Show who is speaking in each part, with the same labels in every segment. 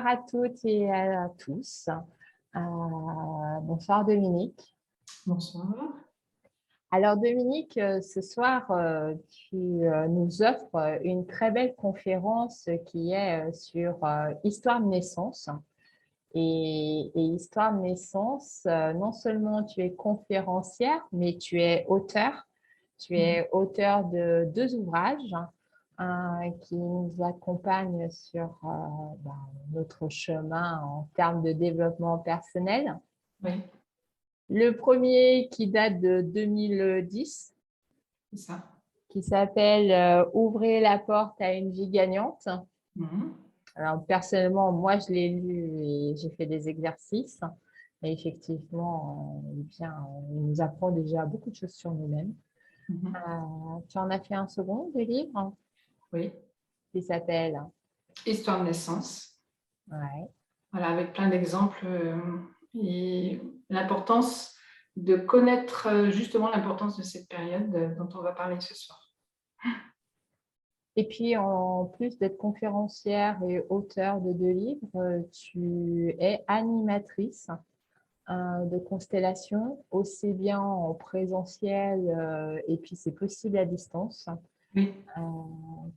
Speaker 1: à toutes et à tous. Bonsoir Dominique.
Speaker 2: Bonsoir.
Speaker 1: Alors Dominique, ce soir, tu nous offres une très belle conférence qui est sur Histoire de naissance. Et Histoire de naissance, non seulement tu es conférencière, mais tu es auteur. Tu es auteur de 2 ouvrages qui nous accompagnent sur notre chemin en termes de développement personnel.
Speaker 2: Oui,
Speaker 1: Le premier qui date de 2010,
Speaker 2: c'est ça.
Speaker 1: qui s'appelle Ouvrez la porte à une vie gagnante. Alors, personnellement, moi, je l'ai lu et j'ai fait des exercices. Et effectivement, on nous apprend déjà beaucoup de choses sur nous-mêmes. Tu en as fait un second de livre
Speaker 2: Oui,
Speaker 1: qui s'appelle
Speaker 2: Histoire de naissance.
Speaker 1: Ouais.
Speaker 2: Voilà, avec plein d'exemples et l'importance de connaître justement l'importance de cette période dont on va parler ce soir.
Speaker 1: Et puis, en plus d'être conférencière et auteure de 2 livres, tu es animatrice de constellation, aussi bien en présentiel et puis c'est possible à distance.
Speaker 2: Oui.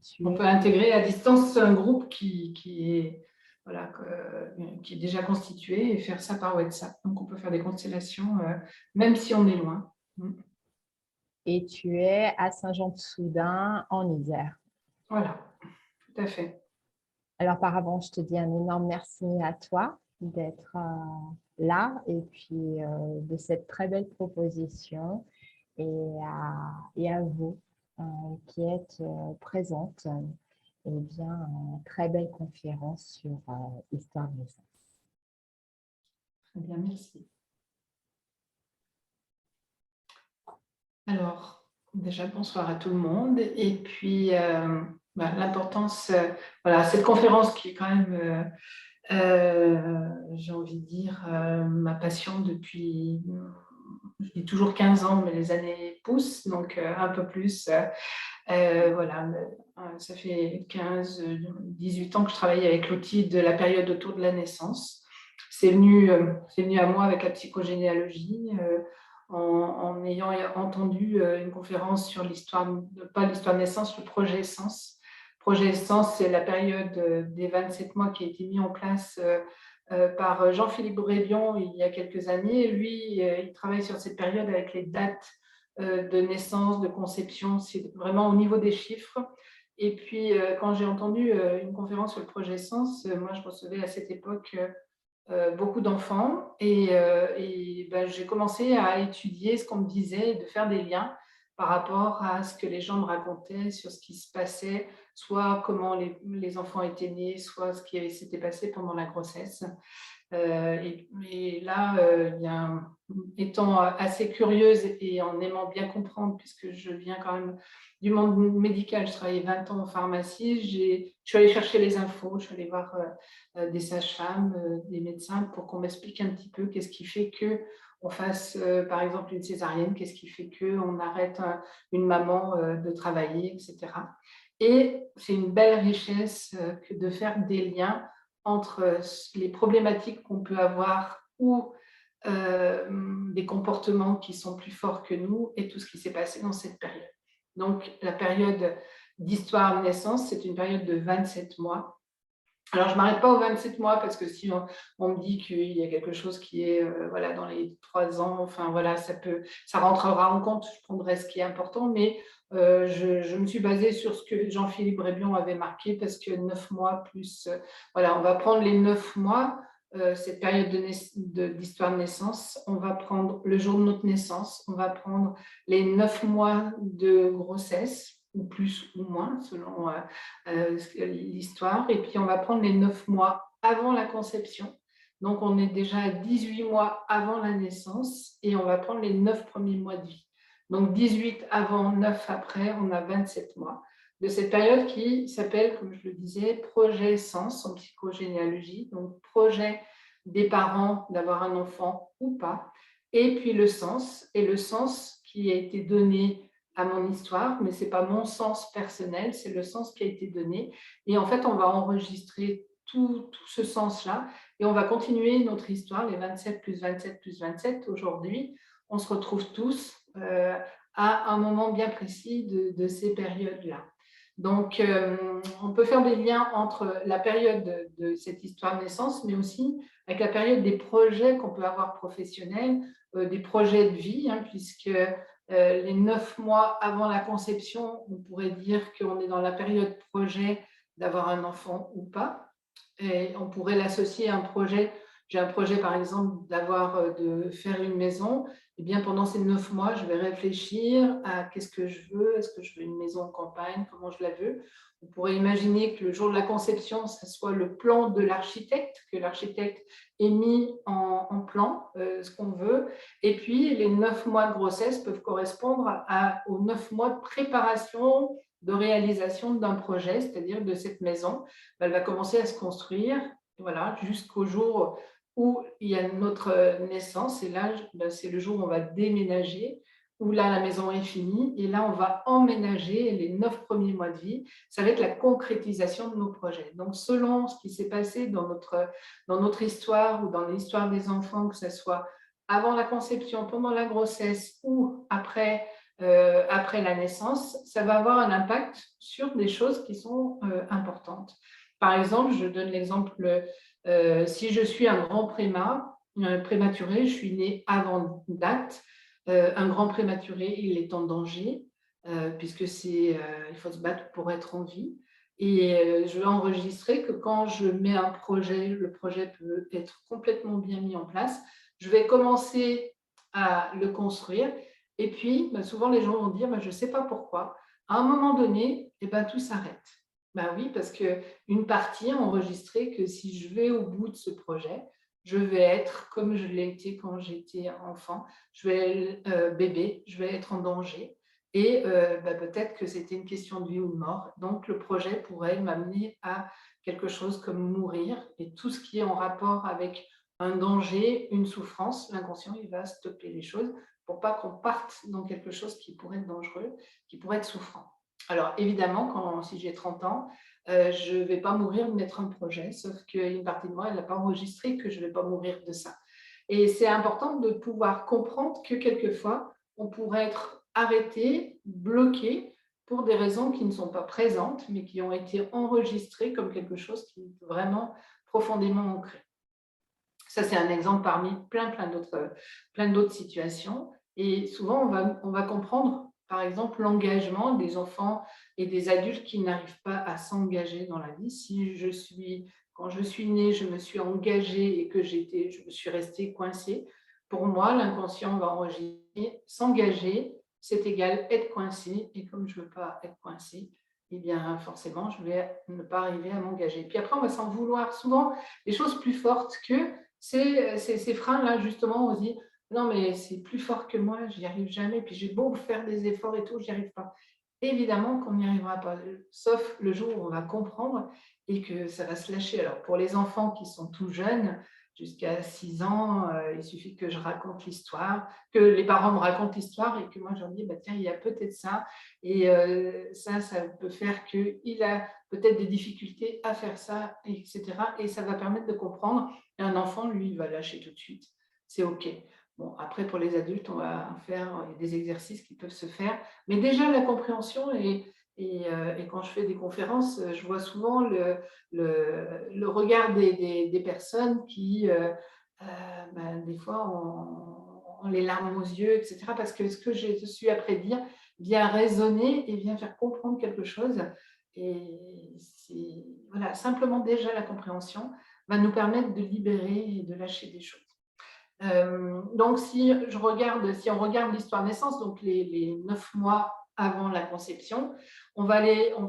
Speaker 1: Tu
Speaker 2: On
Speaker 1: es
Speaker 2: peut intégrer à distance un groupe qui est déjà constitué et faire ça par WhatsApp. Donc, on peut faire des constellations même si on est loin.
Speaker 1: Et tu es à Saint-Jean-de-Soudain, en Isère.
Speaker 2: Voilà, tout à fait.
Speaker 1: Alors, par avant, je te dis un énorme merci à toi d'être là et puis de cette très belle proposition et à vous qui êtes présentes. Eh bien, très belle conférence sur Histoire de naissance.
Speaker 2: Très bien, merci. Alors, déjà, bonsoir à tout le monde. Et puis, l'importance, voilà, cette conférence qui est quand même, j'ai envie de dire, ma passion depuis, je dis toujours 15 ans, mais les années poussent, donc un peu plus. Voilà, ça fait 15, 18 ans que je travaille avec l'outil de la période autour de la naissance. C'est venu à moi avec la psychogénéalogie, en ayant entendu une conférence sur l'histoire, pas l'histoire de naissance, le projet Essence. Projet Essence, c'est la période des 27 mois qui a été mis en place par Jean-Philippe Brébion il y a quelques années. Lui, il travaille sur cette période avec les dates de naissance, de conception, c'est vraiment au niveau des chiffres. Et puis, quand j'ai entendu une conférence sur le projet Essence, moi, je recevais à cette époque beaucoup d'enfants et j'ai commencé à étudier ce qu'on me disait, de faire des liens par rapport à ce que les gens me racontaient sur ce qui se passait, soit comment les enfants étaient nés, soit ce qui s'était passé pendant la grossesse. Et là, étant assez curieuse et en aimant bien comprendre, puisque je viens quand même du monde médical, je travaillais 20 ans en pharmacie, je suis allée chercher les infos, je suis allée voir des sages-femmes, des médecins pour qu'on m'explique un petit peu qu'est-ce qui fait qu'on fasse par exemple une césarienne, qu'est-ce qui fait qu'on arrête une maman de travailler, etc. Et c'est une belle richesse que de faire des liens entre les problématiques qu'on peut avoir ou des comportements qui sont plus forts que nous et tout ce qui s'est passé dans cette période. Donc, la période d'histoire de naissance, c'est une période de 27 mois. Alors, je ne m'arrête pas aux 27 mois parce que si on me dit qu'il y a quelque chose qui est voilà, dans les 3 ans, enfin voilà, ça rentrera en compte, je prendrai ce qui est important, mais je me suis basée sur ce que Jean-Philippe Brébion avait marqué parce que 9 mois plus, voilà, on va prendre les 9 mois, cette période d'histoire de naissance, on va prendre le jour de notre naissance, on va prendre les 9 mois de grossesse, ou plus ou moins, selon l'histoire. Et puis, on va prendre les 9 mois avant la conception. Donc, on est déjà à 18 mois avant la naissance et on va prendre les 9 premiers mois de vie. Donc, 18 avant, 9 après, on a 27 mois de cette période qui s'appelle, comme je le disais, projet Essence en psychogénéalogie. Donc, projet des parents d'avoir un enfant ou pas. Et puis, le sens. Et le sens qui a été donné à mon histoire, mais ce n'est pas mon sens personnel, c'est le sens qui a été donné. Et en fait, on va enregistrer tout ce sens-là. Et on va continuer notre histoire, les 27 plus 27 plus 27. Aujourd'hui, on se retrouve tous à un moment bien précis de ces périodes-là. Donc, on peut faire des liens entre la période de cette histoire de naissance, mais aussi avec la période des projets qu'on peut avoir professionnels, des projets de vie, hein, puisque les 9 mois avant la conception, on pourrait dire qu'on est dans la période projet d'avoir un enfant ou pas. Et on pourrait l'associer à un projet. J'ai un projet, par exemple, de faire une maison. Eh bien, pendant ces 9 mois, je vais réfléchir à qu'est-ce que je veux. Est-ce que je veux une maison en campagne? Comment je la veux? On pourrait imaginer que le jour de la conception, ce soit le plan de l'architecte, que l'architecte ait mis en plan ce qu'on veut. Et puis, les 9 mois de grossesse peuvent correspondre aux 9 mois de préparation, de réalisation d'un projet, c'est-à-dire de cette maison. Elle va commencer à se construire, voilà, jusqu'au jour où il y a notre naissance. Et là, c'est le jour où on va déménager, où là, la maison est finie. Et là, on va emménager les 9 premiers mois de vie. Ça va être la concrétisation de nos projets. Donc, selon ce qui s'est passé dans notre histoire ou dans l'histoire des enfants, que ce soit avant la conception, pendant la grossesse ou après la naissance, ça va avoir un impact sur des choses qui sont importantes. Par exemple, je donne l'exemple, si je suis un grand prématuré, je suis née avant date, un grand prématuré, il est en danger, puisque il faut se battre pour être en vie. Et je vais enregistrer que quand je mets un projet, le projet peut être complètement bien mis en place. Je vais commencer à le construire. Et puis, souvent, les gens vont dire, je ne sais pas pourquoi. À un moment donné, tout s'arrête. Oui, parce qu'une partie a enregistré que si je vais au bout de ce projet, je vais être comme je l'ai été quand j'étais enfant. Je vais être bébé, je vais être en danger. Et peut-être que c'était une question de vie ou de mort. Donc, le projet pourrait m'amener à quelque chose comme mourir. Et tout ce qui est en rapport avec un danger, une souffrance, l'inconscient, il va stopper les choses pour pas qu'on parte dans quelque chose qui pourrait être dangereux, qui pourrait être souffrant. Alors, évidemment, si j'ai 30 ans, je ne vais pas mourir de mettre un projet, sauf qu'une partie de moi, elle n'a pas enregistré que je ne vais pas mourir de ça. Et c'est important de pouvoir comprendre que quelquefois, on pourrait être arrêté, bloqué, pour des raisons qui ne sont pas présentes, mais qui ont été enregistrées comme quelque chose qui est vraiment profondément ancré. Ça, c'est un exemple parmi plein d'autres situations. Et souvent, on va comprendre, par exemple, l'engagement des enfants et des adultes qui n'arrivent pas à s'engager dans la vie. Quand je suis née, je me suis engagée et que je me suis restée coincée. Pour moi, l'inconscient va enregistrer s'engager, c'est égal être coincé. Et comme je ne veux pas être coincée, eh bien, forcément, je vais ne pas arriver à m'engager. Puis après, on va s'en vouloir. Souvent, des choses plus fortes que ces freins-là, justement, on se dit non, mais c'est plus fort que moi, je n'y arrive jamais. Puis j'ai beau faire des efforts et tout, je n'y arrive pas. Évidemment qu'on n'y arrivera pas, sauf le jour où on va comprendre et que ça va se lâcher. Alors, pour les enfants qui sont tout jeunes, jusqu'à 6 ans, il suffit que je raconte l'histoire, que les parents me racontent l'histoire et que moi, je leur dis, tiens, il y a peut-être ça. Et ça peut faire qu'il a peut-être des difficultés à faire ça, etc. Et ça va permettre de comprendre. Et un enfant, lui, il va lâcher tout de suite. C'est OK. Bon, après, pour les adultes, on va faire des exercices qui peuvent se faire. Mais déjà, la compréhension, et quand je fais des conférences, je vois souvent le regard des personnes qui, des fois, ont les larmes aux yeux, etc. Parce que ce que je suis après dire vient résonner et vient faire comprendre quelque chose. Et voilà, simplement déjà la compréhension va nous permettre de libérer et de lâcher des choses. Donc, si on regarde l'histoire de naissance, donc les 9 mois avant la conception, on va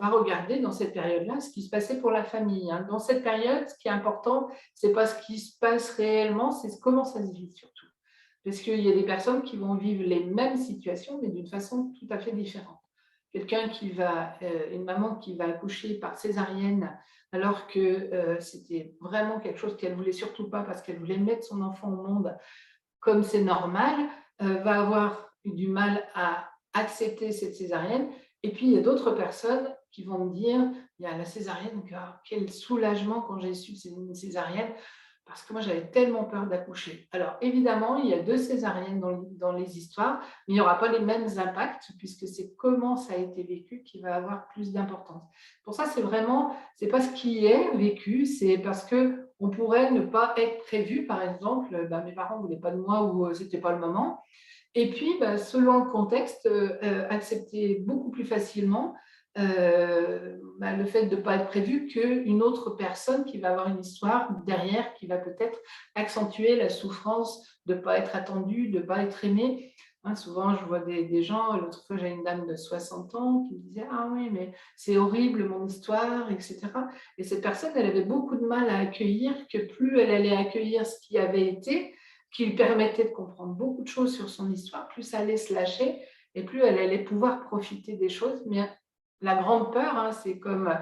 Speaker 2: regarder dans cette période-là ce qui se passait pour la famille. Dans cette période, ce qui est important, ce n'est pas ce qui se passe réellement, c'est comment ça se vit surtout. Parce qu'il y a des personnes qui vont vivre les mêmes situations, mais d'une façon tout à fait différente. Une maman qui va accoucher par césarienne, alors que c'était vraiment quelque chose qu'elle ne voulait surtout pas parce qu'elle voulait mettre son enfant au monde comme c'est normal, va avoir eu du mal à accepter cette césarienne. Et puis, il y a d'autres personnes qui vont me dire, il y a la césarienne. Donc, quel soulagement quand j'ai su que c'était une césarienne, parce que moi, j'avais tellement peur d'accoucher. Alors, évidemment, il y a 2 césariennes dans les histoires, mais il n'y aura pas les mêmes impacts, puisque c'est comment ça a été vécu qui va avoir plus d'importance. Pour ça, c'est pas ce qui est vécu, c'est parce que on pourrait ne pas être prévu. Par exemple, mes parents ne voulaient pas de moi ou c'était pas le moment. Et puis, selon le contexte, accepter beaucoup plus facilement le fait de ne pas être prévu qu'une autre personne qui va avoir une histoire derrière, qui va peut-être accentuer la souffrance de ne pas être attendue, de ne pas être aimée. Hein, souvent, je vois des gens, l'autre fois, j'ai une dame de 60 ans qui me disait « Ah oui, mais c'est horrible mon histoire, etc. » Et cette personne, elle avait beaucoup de mal à accueillir que plus elle allait accueillir ce qui avait été, qui lui permettait de comprendre beaucoup de choses sur son histoire, plus ça allait se lâcher et plus elle allait pouvoir profiter des choses. Mais la grande peur, hein, c'est comme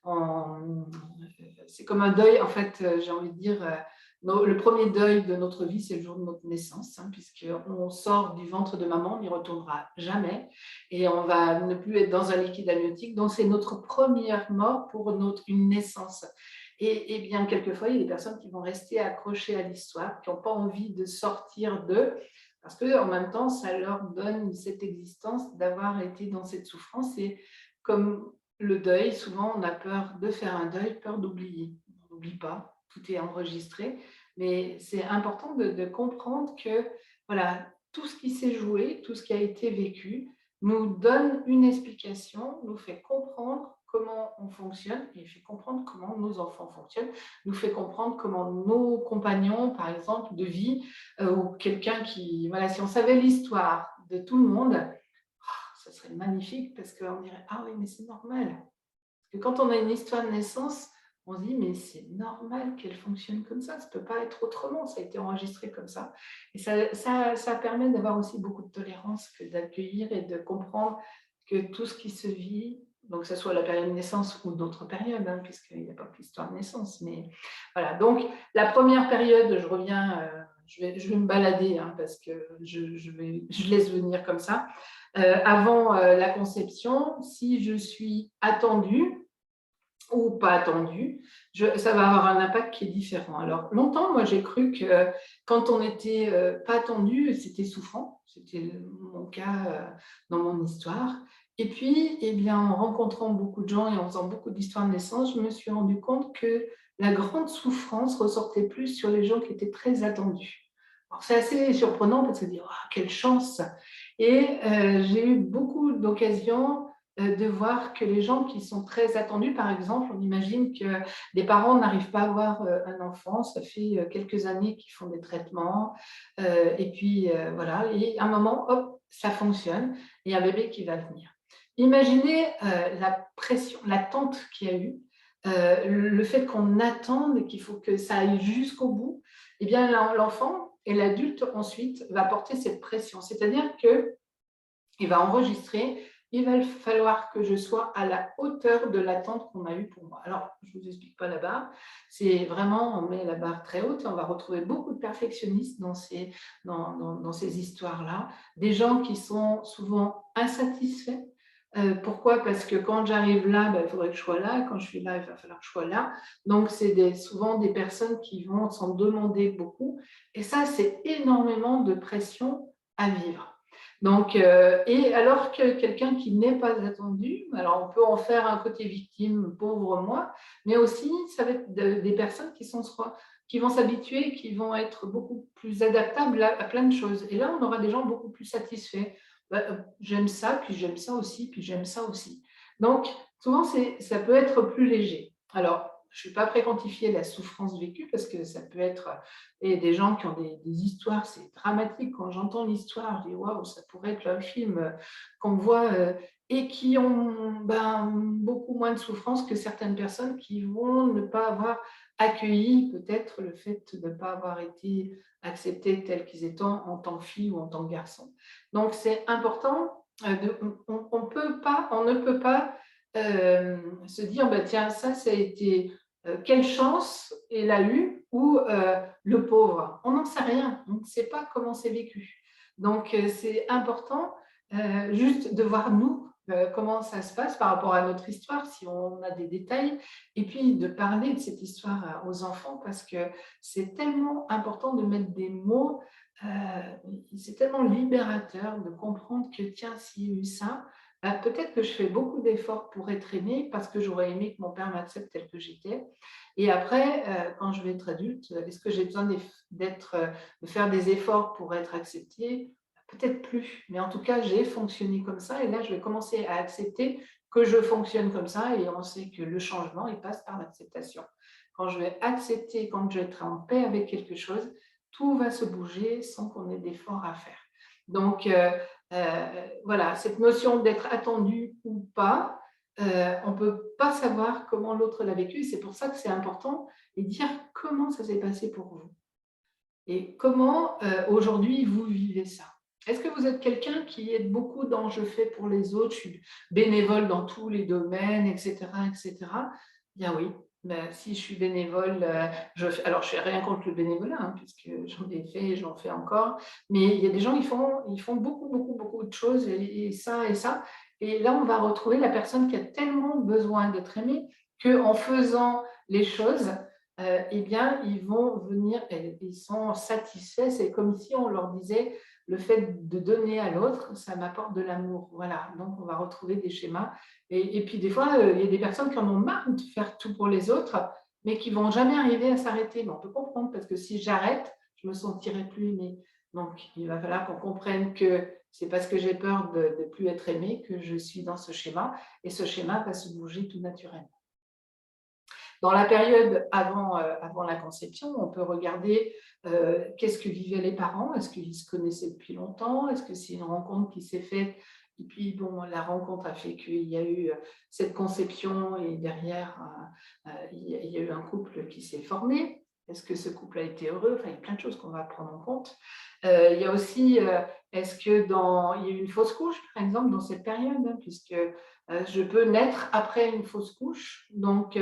Speaker 2: un deuil, en fait, j'ai envie de dire, le premier deuil de notre vie, c'est le jour de notre naissance, hein, puisqu'on sort du ventre de maman, on n'y retournera jamais, et on va ne plus être dans un liquide amniotique, donc c'est notre première mort pour une naissance. Et bien, quelquefois, il y a des personnes qui vont rester accrochées à l'histoire, qui n'ont pas envie de sortir d'eux, parce qu'en même temps, ça leur donne cette existence d'avoir été dans cette souffrance. Et comme le deuil, souvent, on a peur de faire un deuil, peur d'oublier. On n'oublie pas, tout est enregistré, mais c'est important de comprendre que voilà, tout ce qui s'est joué, tout ce qui a été vécu, nous donne une explication, nous fait comprendre comment on fonctionne et fait comprendre comment nos enfants fonctionnent, nous fait comprendre comment nos compagnons, par exemple, de vie, ou quelqu'un qui, voilà, si on savait l'histoire de tout le monde, ça serait magnifique parce qu'on dirait, ah oui, mais c'est normal. Parce que quand on a une histoire de naissance, on se dit, mais c'est normal qu'elle fonctionne comme ça ne peut pas être autrement, ça a été enregistré comme ça. Et ça permet d'avoir aussi beaucoup de tolérance, que d'accueillir et de comprendre que tout ce qui se vit, donc que ce soit la période de naissance ou d'autres périodes, hein, puisqu'il n'y a pas que l'histoire de naissance, mais voilà. Donc, la première période, je reviens, je vais me balader, hein, parce que je laisse venir comme ça. Avant la conception, si je suis attendue, ou pas attendu, ça va avoir un impact qui est différent. Alors, longtemps, moi, j'ai cru que quand on n'était pas attendu, c'était souffrant. C'était mon cas dans mon histoire. Et puis, eh bien, en rencontrant beaucoup de gens et en faisant beaucoup d'histoires de naissance, je me suis rendu compte que la grande souffrance ressortait plus sur les gens qui étaient très attendus. Alors, c'est assez surprenant parce que se dire, oh, quelle chance! Et j'ai eu beaucoup d'occasions de voir que les gens qui sont très attendus, par exemple, on imagine que des parents n'arrivent pas à avoir un enfant, ça fait quelques années qu'ils font des traitements, et puis voilà, et à un moment, hop, ça fonctionne, et un bébé qui va venir. Imaginez la pression, l'attente qu'il y a eu, le fait qu'on attende et qu'il faut que ça aille jusqu'au bout, eh bien l'enfant et l'adulte ensuite va porter cette pression, c'est-à-dire que il va enregistrer, il va falloir que je sois à la hauteur de l'attente qu'on a eue pour moi. Alors, je ne vous explique pas la barre, c'est vraiment, on met la barre très haute et on va retrouver beaucoup de perfectionnistes dans ces histoires-là, des gens qui sont souvent insatisfaits. Pourquoi? Parce que quand j'arrive là, il faudrait que je sois là, quand je suis là, il va falloir que je sois là. Donc, c'est souvent des personnes qui vont s'en demander beaucoup. Et ça, c'est énormément de pression à vivre. Donc, et alors que quelqu'un qui n'est pas attendu, alors on peut en faire un côté victime, pauvre moi, mais aussi ça va être des personnes qui vont s'habituer, qui vont être beaucoup plus adaptables à plein de choses. Et là, on aura des gens beaucoup plus satisfaits. J'aime ça, puis j'aime ça aussi, puis j'aime ça aussi. Donc, souvent, ça peut être plus léger. Alors, je ne vais pas préquantifier la souffrance vécue parce que ça peut être et des gens qui ont des histoires, c'est dramatique. Quand j'entends l'histoire, je dis waouh, ça pourrait être un film qu'on voit et qui ont beaucoup moins de souffrance que certaines personnes qui vont ne pas avoir accueilli peut-être le fait de ne pas avoir été acceptés tels qu'ils étaient en tant que fille ou en tant que garçon. Donc c'est important, on ne peut pas se dire tiens, ça a été quelle chance elle a eue ou le pauvre. On n'en sait rien, on ne sait pas comment c'est vécu. Donc, c'est important juste de voir nous, comment ça se passe par rapport à notre histoire, si on a des détails, et puis de parler de cette histoire aux enfants, parce que c'est tellement important de mettre des mots, c'est tellement libérateur de comprendre que tiens, s'il y a eu ça, bah, peut-être que je fais beaucoup d'efforts pour être aimée parce que j'aurais aimé que mon père m'accepte tel que j'étais. Et après, quand je vais être adulte, est-ce que j'ai besoin de faire des efforts pour être acceptée? Peut-être plus, mais en tout cas, j'ai fonctionné comme ça et là, je vais commencer à accepter que je fonctionne comme ça et on sait que le changement, il passe par l'acceptation. Quand je vais accepter, quand je vais être en paix avec quelque chose, tout va se bouger sans qu'on ait d'efforts à faire. Donc, voilà, cette notion d'être attendu ou pas, on ne peut pas savoir comment l'autre l'a vécu. C'est pour ça que c'est important et dire comment ça s'est passé pour vous et comment aujourd'hui vous vivez ça. Est-ce que vous êtes quelqu'un qui est beaucoup dans je fais pour les autres, je suis bénévole dans tous les domaines, etc., etc. Bien oui, ben, si je suis bénévole, alors je fais rien contre le bénévolat, hein, puisque j'en ai fait, j'en fais encore, mais il y a des gens qui font beaucoup, beaucoup, beaucoup de choses et ça et ça. Et là, on va retrouver la personne qui a tellement besoin d'être aimée qu'en faisant les choses, eh bien, ils vont venir, ils sont satisfaits. C'est comme si on leur disait, le fait de donner à l'autre, ça m'apporte de l'amour. Voilà, donc on va retrouver des schémas. Et puis, des fois, il y a des personnes qui en ont marre de faire tout pour les autres, mais qui ne vont jamais arriver à s'arrêter. Mais on peut comprendre, parce que si j'arrête, je me sentirai plus aimée. Donc, il va falloir qu'on comprenne que c'est parce que j'ai peur de ne plus être aimée que je suis dans ce schéma. Et ce schéma va se bouger tout naturellement. Dans la période avant la conception, on peut regarder qu'est-ce que vivaient les parents, est-ce qu'ils se connaissaient depuis longtemps, est-ce que c'est une rencontre qui s'est faite et puis bon, la rencontre a fait qu'il y a eu cette conception et derrière, il y a eu un couple qui s'est formé. Est-ce que ce couple a été heureux? Enfin, il y a plein de choses qu'on va prendre en compte. Il y a aussi, est-ce qu'il y a eu une fausse couche, par exemple, dans cette période, hein, puisque je peux naître après une fausse couche. Donc,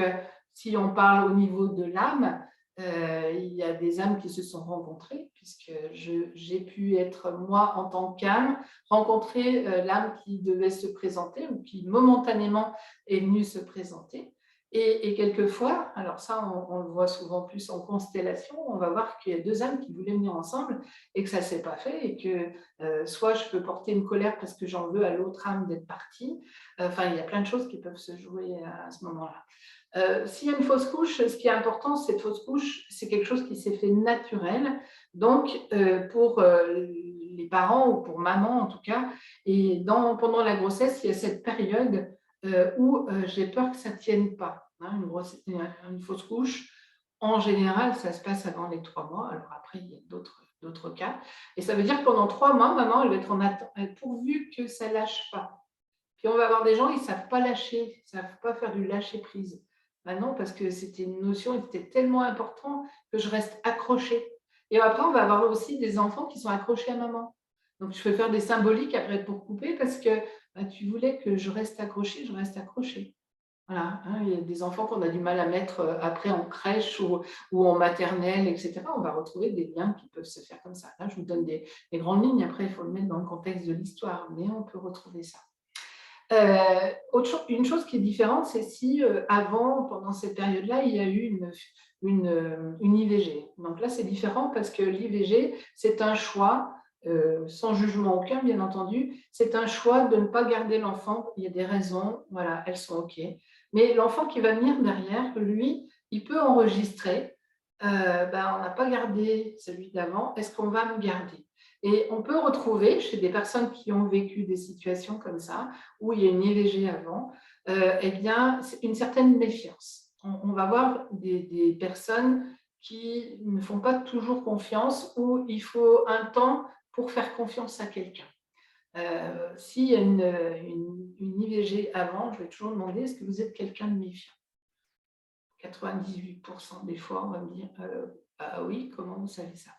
Speaker 2: si on parle au niveau de l'âme, il y a des âmes qui se sont rencontrées, puisque j'ai pu être, moi, en tant qu'âme, rencontrer l'âme qui devait se présenter ou qui momentanément est venue se présenter. Et quelquefois, alors ça, on le voit souvent plus en constellation, on va voir qu'il y a deux âmes qui voulaient venir ensemble et que ça ne s'est pas fait et que soit je peux porter une colère parce que j'en veux à l'autre âme d'être partie. Enfin, il y a plein de choses qui peuvent se jouer à ce moment-là. S'il y a une fausse couche, ce qui est important, cette fausse couche, c'est quelque chose qui s'est fait naturel. Donc, pour les parents ou pour maman en tout cas, et pendant la grossesse, il y a cette période où j'ai peur que ça ne tienne pas. Hein, une fausse couche, en général, ça se passe avant les 3 mois. Alors après, il y a d'autres cas. Et ça veut dire que pendant 3 mois, maman, elle va être en attente, pourvu que ça ne lâche pas. Puis on va avoir des gens, ils ne savent pas lâcher, ils ne savent pas faire du lâcher-prise. Ben non, parce que c'était une notion, c'était tellement important que je reste accrochée. Et après, on va avoir aussi des enfants qui sont accrochés à maman. Donc, je peux faire des symboliques après pour couper parce que tu voulais que je reste accrochée, je reste accrochée. Voilà, hein, il y a des enfants qu'on a du mal à mettre après en crèche ou en maternelle, etc. On va retrouver des liens qui peuvent se faire comme ça. Là, je vous donne des grandes lignes. Après, il faut le mettre dans le contexte de l'histoire, mais on peut retrouver ça. Une chose qui est différente, c'est si avant, pendant cette période-là, il y a eu une IVG. Donc là, c'est différent parce que l'IVG, c'est un choix, sans jugement aucun, bien entendu, c'est un choix de ne pas garder l'enfant. Il y a des raisons, voilà, elles sont OK. Mais l'enfant qui va venir derrière, lui, il peut enregistrer, on n'a pas gardé celui d'avant, est-ce qu'on va me garder? Et on peut retrouver chez des personnes qui ont vécu des situations comme ça, où il y a une IVG avant, eh bien, une certaine méfiance. On va voir des personnes qui ne font pas toujours confiance, où il faut un temps pour faire confiance à quelqu'un. S'il y a une IVG avant, je vais toujours demander, est-ce que vous êtes quelqu'un de méfiant? 98% des fois, on va me dire, ah oui, comment vous savez ça?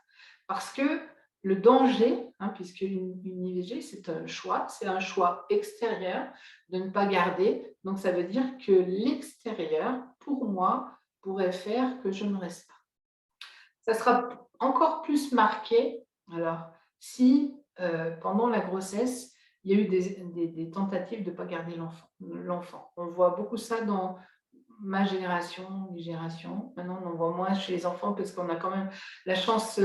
Speaker 2: Parce que le danger, hein, puisque une IVG, c'est un choix extérieur de ne pas garder. Donc, ça veut dire que l'extérieur, pour moi, pourrait faire que je ne reste pas. Ça sera encore plus marqué, alors, si pendant la grossesse, il y a eu des tentatives de ne pas garder l'enfant. On voit beaucoup ça dans ma génération, les générations. Maintenant, on en voit moins chez les enfants parce qu'on a quand même la chance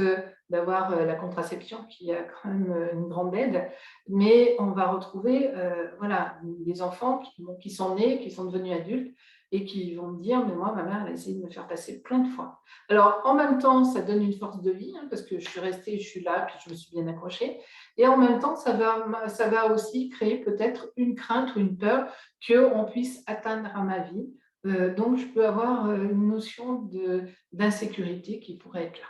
Speaker 2: d'avoir la contraception qui a quand même une grande aide. Mais on va retrouver voilà, des enfants qui sont nés, qui sont devenus adultes et qui vont me dire, mais moi, ma mère, elle a essayé de me faire passer plein de fois. Alors, en même temps, ça donne une force de vie parce que je suis restée, je suis là, puis je me suis bien accrochée. Et en même temps, ça va aussi créer peut-être une crainte ou une peur qu'on puisse atteindre à ma vie. Donc, je peux avoir une notion d'insécurité qui pourrait être là.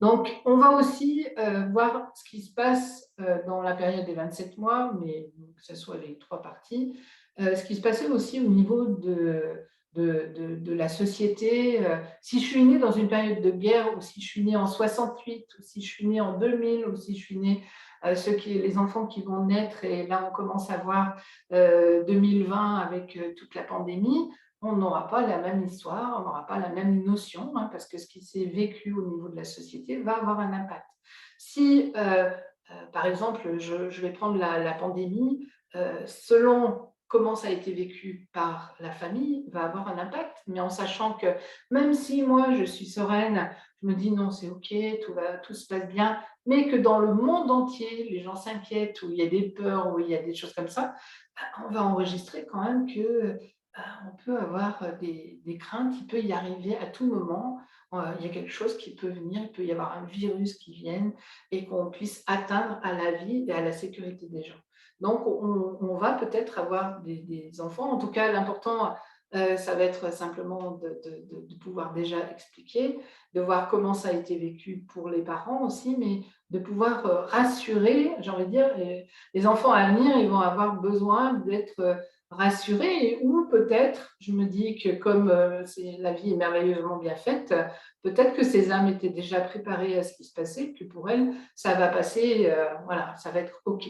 Speaker 2: Donc, on va aussi voir ce qui se passe dans la période des 27 mois, mais que ce soit les 3 parties, ce qui se passait aussi au niveau de la société. Si je suis née dans une période de guerre, ou si je suis née en 68, ou si je suis née en 2000, ou si je suis née les enfants qui vont naître, et là on commence à voir 2020 avec toute la pandémie, on n'aura pas la même histoire, on n'aura pas la même notion, parce que ce qui s'est vécu au niveau de la société va avoir un impact. Si, par exemple, je vais prendre la pandémie, selon comment ça a été vécu par la famille, va avoir un impact, mais en sachant que même si moi, je suis sereine, je me dis non, c'est OK, tout se passe bien, mais que dans le monde entier, les gens s'inquiètent, ou il y a des peurs, ou il y a des choses comme ça, on va enregistrer quand même que on peut avoir des craintes, il peut y arriver à tout moment, il y a quelque chose qui peut venir, il peut y avoir un virus qui vienne et qu'on puisse atteindre à la vie et à la sécurité des gens. Donc, on va peut-être avoir des enfants. En tout cas, l'important, ça va être simplement de pouvoir déjà expliquer, de voir comment ça a été vécu pour les parents aussi, mais de pouvoir rassurer, j'ai envie de dire, les enfants à venir, ils vont avoir besoin d'être rassurés, ou peut-être, je me dis que comme la vie est merveilleusement bien faite, peut-être que ces âmes étaient déjà préparées à ce qui se passait, que pour elles, ça va passer, voilà, ça va être OK.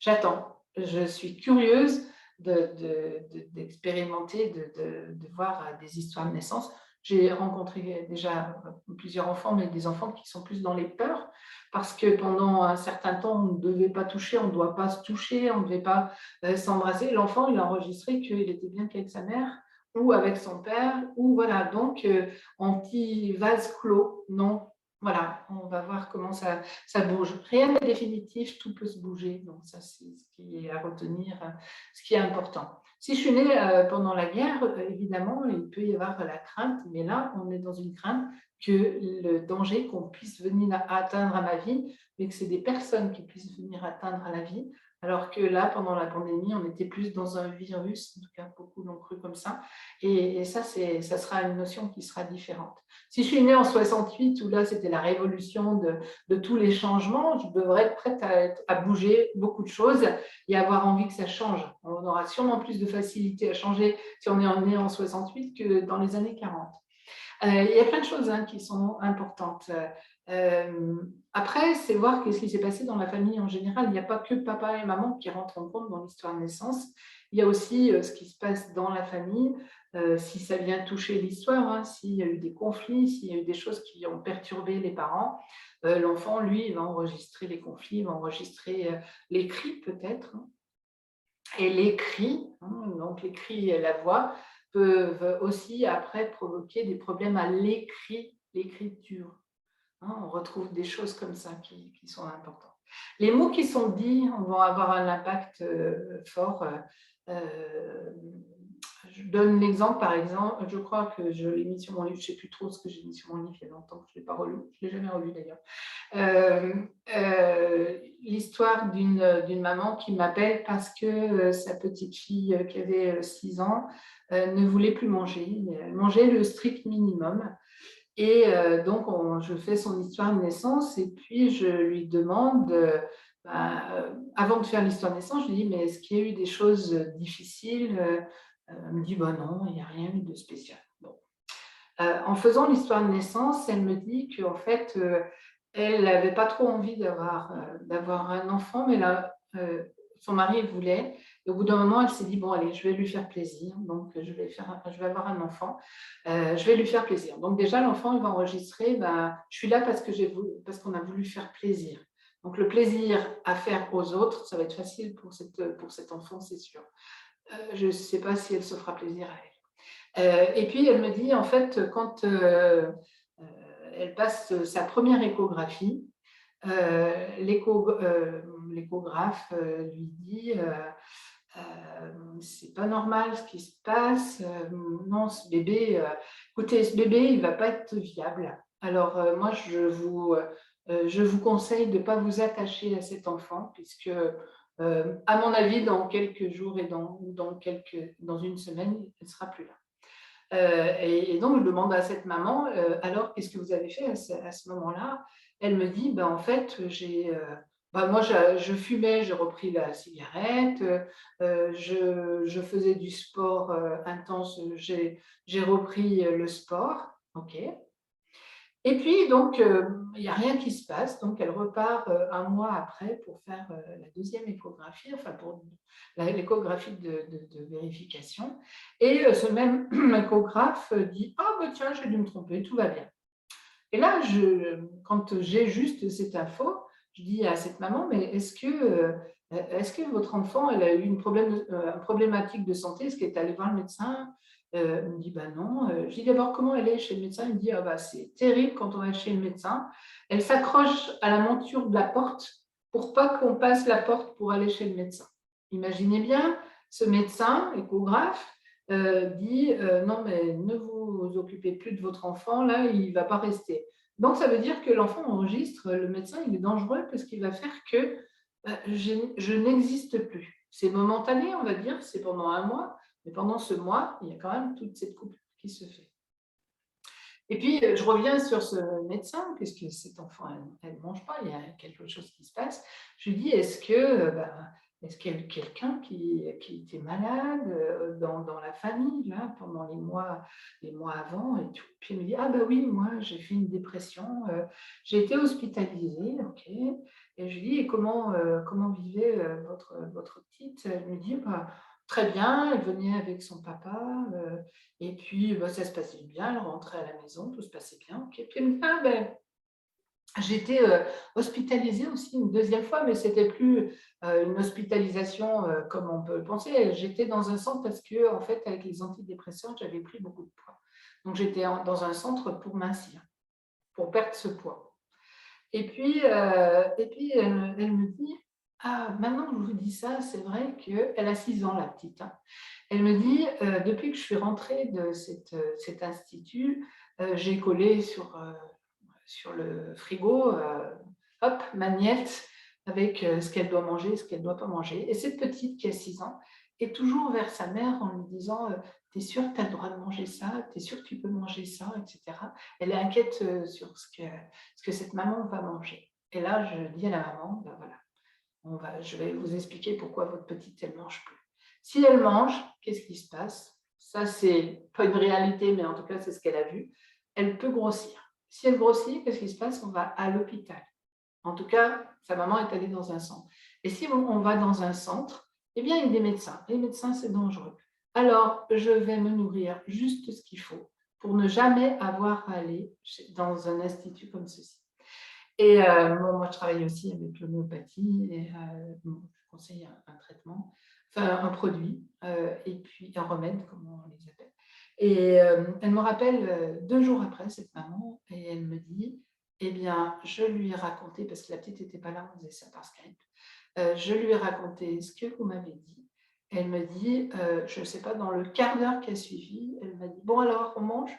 Speaker 2: J'attends. Je suis curieuse d'expérimenter, de voir des histoires de naissance. J'ai rencontré déjà plusieurs enfants, mais des enfants qui sont plus dans les peurs, parce que pendant un certain temps, on ne devait pas toucher, on ne doit pas se toucher, on ne devait pas s'embrasser. L'enfant, il a enregistré qu'il était bien qu'avec sa mère ou avec son père, ou voilà, donc en petit vase clos. Non, voilà, on va voir comment ça bouge. Rien n'est définitif, tout peut se bouger. Donc ça, c'est ce qui est à retenir, ce qui est important. Si je suis née pendant la guerre, évidemment, il peut y avoir la crainte, mais là, on est dans une crainte que le danger qu'on puisse venir atteindre à ma vie, mais que c'est des personnes qui puissent venir atteindre à la vie, alors que là, pendant la pandémie, on était plus dans un virus, en tout cas, beaucoup l'ont cru comme ça, et ça sera une notion qui sera différente. Si je suis née en 68, où là, c'était la révolution de tous les changements, je devrais être prête à bouger beaucoup de choses et avoir envie que ça change. On aura sûrement plus de facilité à changer si on est né en 68 que dans les années 40. Il y a plein de choses qui sont importantes. Après, c'est voir ce qui s'est passé dans la famille en général. Il n'y a pas que papa et maman qui rentrent en compte dans l'histoire de naissance. Il y a aussi ce qui se passe dans la famille, si ça vient toucher l'histoire, s'il y a eu des conflits, s'il y a eu des choses qui ont perturbé les parents. L'enfant, lui, il va enregistrer les conflits, il va enregistrer les cris peut-être. Et les cris, donc les cris et la voix, peuvent aussi après provoquer des problèmes à l'écriture. On retrouve des choses comme ça qui sont importantes. Les mots qui sont dits vont avoir un impact fort. Je donne l'exemple, par exemple, je crois que je l'ai mis sur mon livre, je ne sais plus trop ce que j'ai mis sur mon livre, il y a longtemps que je ne l'ai pas relu, je ne l'ai jamais relu d'ailleurs. L'histoire d'une maman qui m'appelle parce que sa petite fille qui avait 6 ans ne voulait plus manger. Elle mangeait le strict minimum. Et donc, je fais son histoire de naissance et puis je lui demande, avant de faire l'histoire de naissance, je lui dis, mais est-ce qu'il y a eu des choses difficiles? Elle me dit, bah non, il n'y a rien eu de spécial. Bon. En faisant l'histoire de naissance, elle me dit qu'en fait, elle n'avait pas trop envie d'avoir un enfant, mais là, son mari voulait. Et au bout d'un moment, elle s'est dit, bon, allez, je vais lui faire plaisir. Donc, je vais avoir un enfant. Je vais lui faire plaisir. Donc, déjà, l'enfant, il va enregistrer, je suis là parce qu'on a voulu faire plaisir. Donc, le plaisir à faire aux autres, ça va être facile pour cet enfant, c'est sûr. Je ne sais pas si elle se fera plaisir à elle. Et puis, elle me dit, en fait, quand elle passe sa première échographie, l'échographe lui dit c'est pas normal ce qui se passe, non, ce bébé, écoutez, ce bébé, il va pas être viable. Alors, moi, je vous conseille de ne pas vous attacher à cet enfant, puisque, à mon avis, dans quelques jours et dans une semaine, il ne sera plus là. Et donc, je demande à cette maman, alors, qu'est-ce que vous avez fait à ce moment-là? Elle me dit, ben, en fait, moi, je fumais, j'ai repris la cigarette, je faisais du sport intense, j'ai repris le sport, ok. Et puis, donc, il n'y a rien qui se passe. Donc, elle repart un mois après pour faire la deuxième échographie, enfin, pour l'échographie de vérification. Et ce même échographe dit « Ah, bah, tiens, j'ai dû me tromper, tout va bien ». Et là, quand j'ai juste cette info, je dis à cette maman « Mais est-ce que votre enfant, elle a eu une problématique de santé? Est-ce qu'elle est allée voir le médecin ?» Elle me dit, bah non. Je dis d'abord, comment elle est chez le médecin? Il me dit, ah bah, c'est terrible quand on va chez le médecin. Elle s'accroche à la monture de la porte pour pas qu'on passe la porte pour aller chez le médecin. Imaginez bien, ce médecin, échographe, dit, non, mais ne vous occupez plus de votre enfant, là, il ne va pas rester. Donc, ça veut dire que l'enfant enregistre, le médecin, il est dangereux parce qu'il va faire que je n'existe plus. C'est momentané, on va dire, c'est pendant un mois. Mais pendant ce mois, il y a quand même toute cette coupure qui se fait. Et puis, je reviens sur ce médecin, puisque cet enfant, elle ne mange pas, il y a quelque chose qui se passe. Je lui dis, est-ce qu'il y a eu quelqu'un qui était malade dans la famille, là, pendant les mois avant et tout? Puis elle me dit, ah bah oui, moi, j'ai fait une dépression, j'ai été hospitalisée, ok. Et je lui dis, et comment vivait votre petite? Elle me dit, bah, très bien, elle venait avec son papa, et puis bah, ça se passait bien, elle rentrait à la maison, tout se passait bien. Okay. Puis elle me dit, ah, ben, j'ai été hospitalisée aussi une deuxième fois, mais ce n'était plus une hospitalisation comme on peut le penser. J'étais dans un centre parce que, en fait, avec les antidépresseurs, j'avais pris beaucoup de poids. Donc, j'étais dans un centre pour mincir, pour perdre ce poids. Et puis elle me dit, ah, maintenant que je vous dis ça, c'est vrai qu'elle a 6 ans, la petite. Hein. Elle me dit, depuis que je suis rentrée de cet institut, j'ai collé sur le frigo, hop, ma miette avec ce qu'elle doit manger, ce qu'elle ne doit pas manger. Et cette petite qui a 6 ans est toujours vers sa mère en lui disant, t'es sûre que tu as le droit de manger ça? T'es sûre que tu peux manger ça? Etc. Elle est inquiète sur ce que cette maman va manger. Et là, je dis à la maman, ben voilà, je vais vous expliquer pourquoi votre petite, elle ne mange plus. Si elle mange, qu'est-ce qui se passe? Ça, c'est pas une réalité, mais en tout cas, c'est ce qu'elle a vu. Elle peut grossir. Si elle grossit, qu'est-ce qui se passe? On va à l'hôpital. En tout cas, sa maman est allée dans un centre. Et si on va dans un centre, eh bien, il y a des médecins. Les médecins, c'est dangereux. Alors, je vais me nourrir juste ce qu'il faut pour ne jamais avoir à aller dans un institut comme ceci. Et moi, je travaille aussi avec l'homéopathie et je conseille un traitement, enfin un produit, et puis un remède, comme on les appelle. Et elle me rappelle 2 jours après, cette maman, et elle me dit, eh bien, je lui ai raconté, parce que la petite n'était pas là, on faisait ça par Skype, je lui ai raconté ce que vous m'avez dit. Elle me dit, je ne sais pas, dans le quart d'heure qui a suivi, elle m'a dit, bon alors, on mange?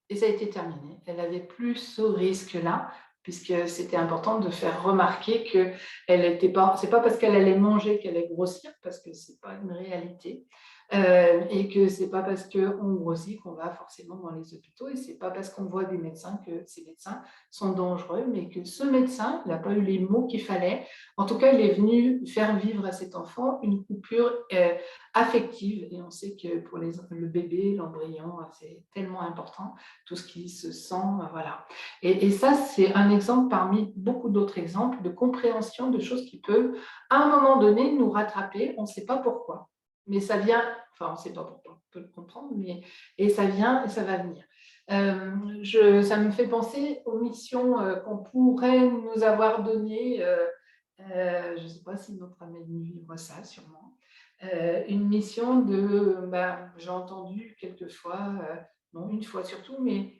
Speaker 2: Et ça a été terminé. Elle n'avait plus ce risque-là, puisque c'était important de faire remarquer qu'elle n'était pas, c'est pas parce qu'elle allait manger qu'elle allait grossir, parce que c'est pas une réalité, et que c'est pas parce qu'on grossit qu'on va forcément dans les hôpitaux, et c'est pas parce qu'on voit des médecins que ces médecins sont dangereux, mais que ce médecin n'a pas eu les mots qu'il fallait. En tout cas, il est venu faire vivre à cet enfant une coupure affective, et on sait que pour le bébé, l'embryon, c'est tellement important, tout ce qui se sent, voilà. Et ça, c'est un exemple parmi beaucoup d'autres exemples de compréhension de choses qui peuvent, à un moment donné, nous rattraper. On ne sait pas pourquoi, mais ça vient, enfin, on ne sait pas pourquoi, on peut le comprendre, et ça vient et ça va venir. Ça me fait penser aux missions qu'on pourrait nous avoir données. Je ne sais pas si notre Amélie vivre ça, sûrement. Une mission j'ai entendu quelquefois, non, une fois surtout, mais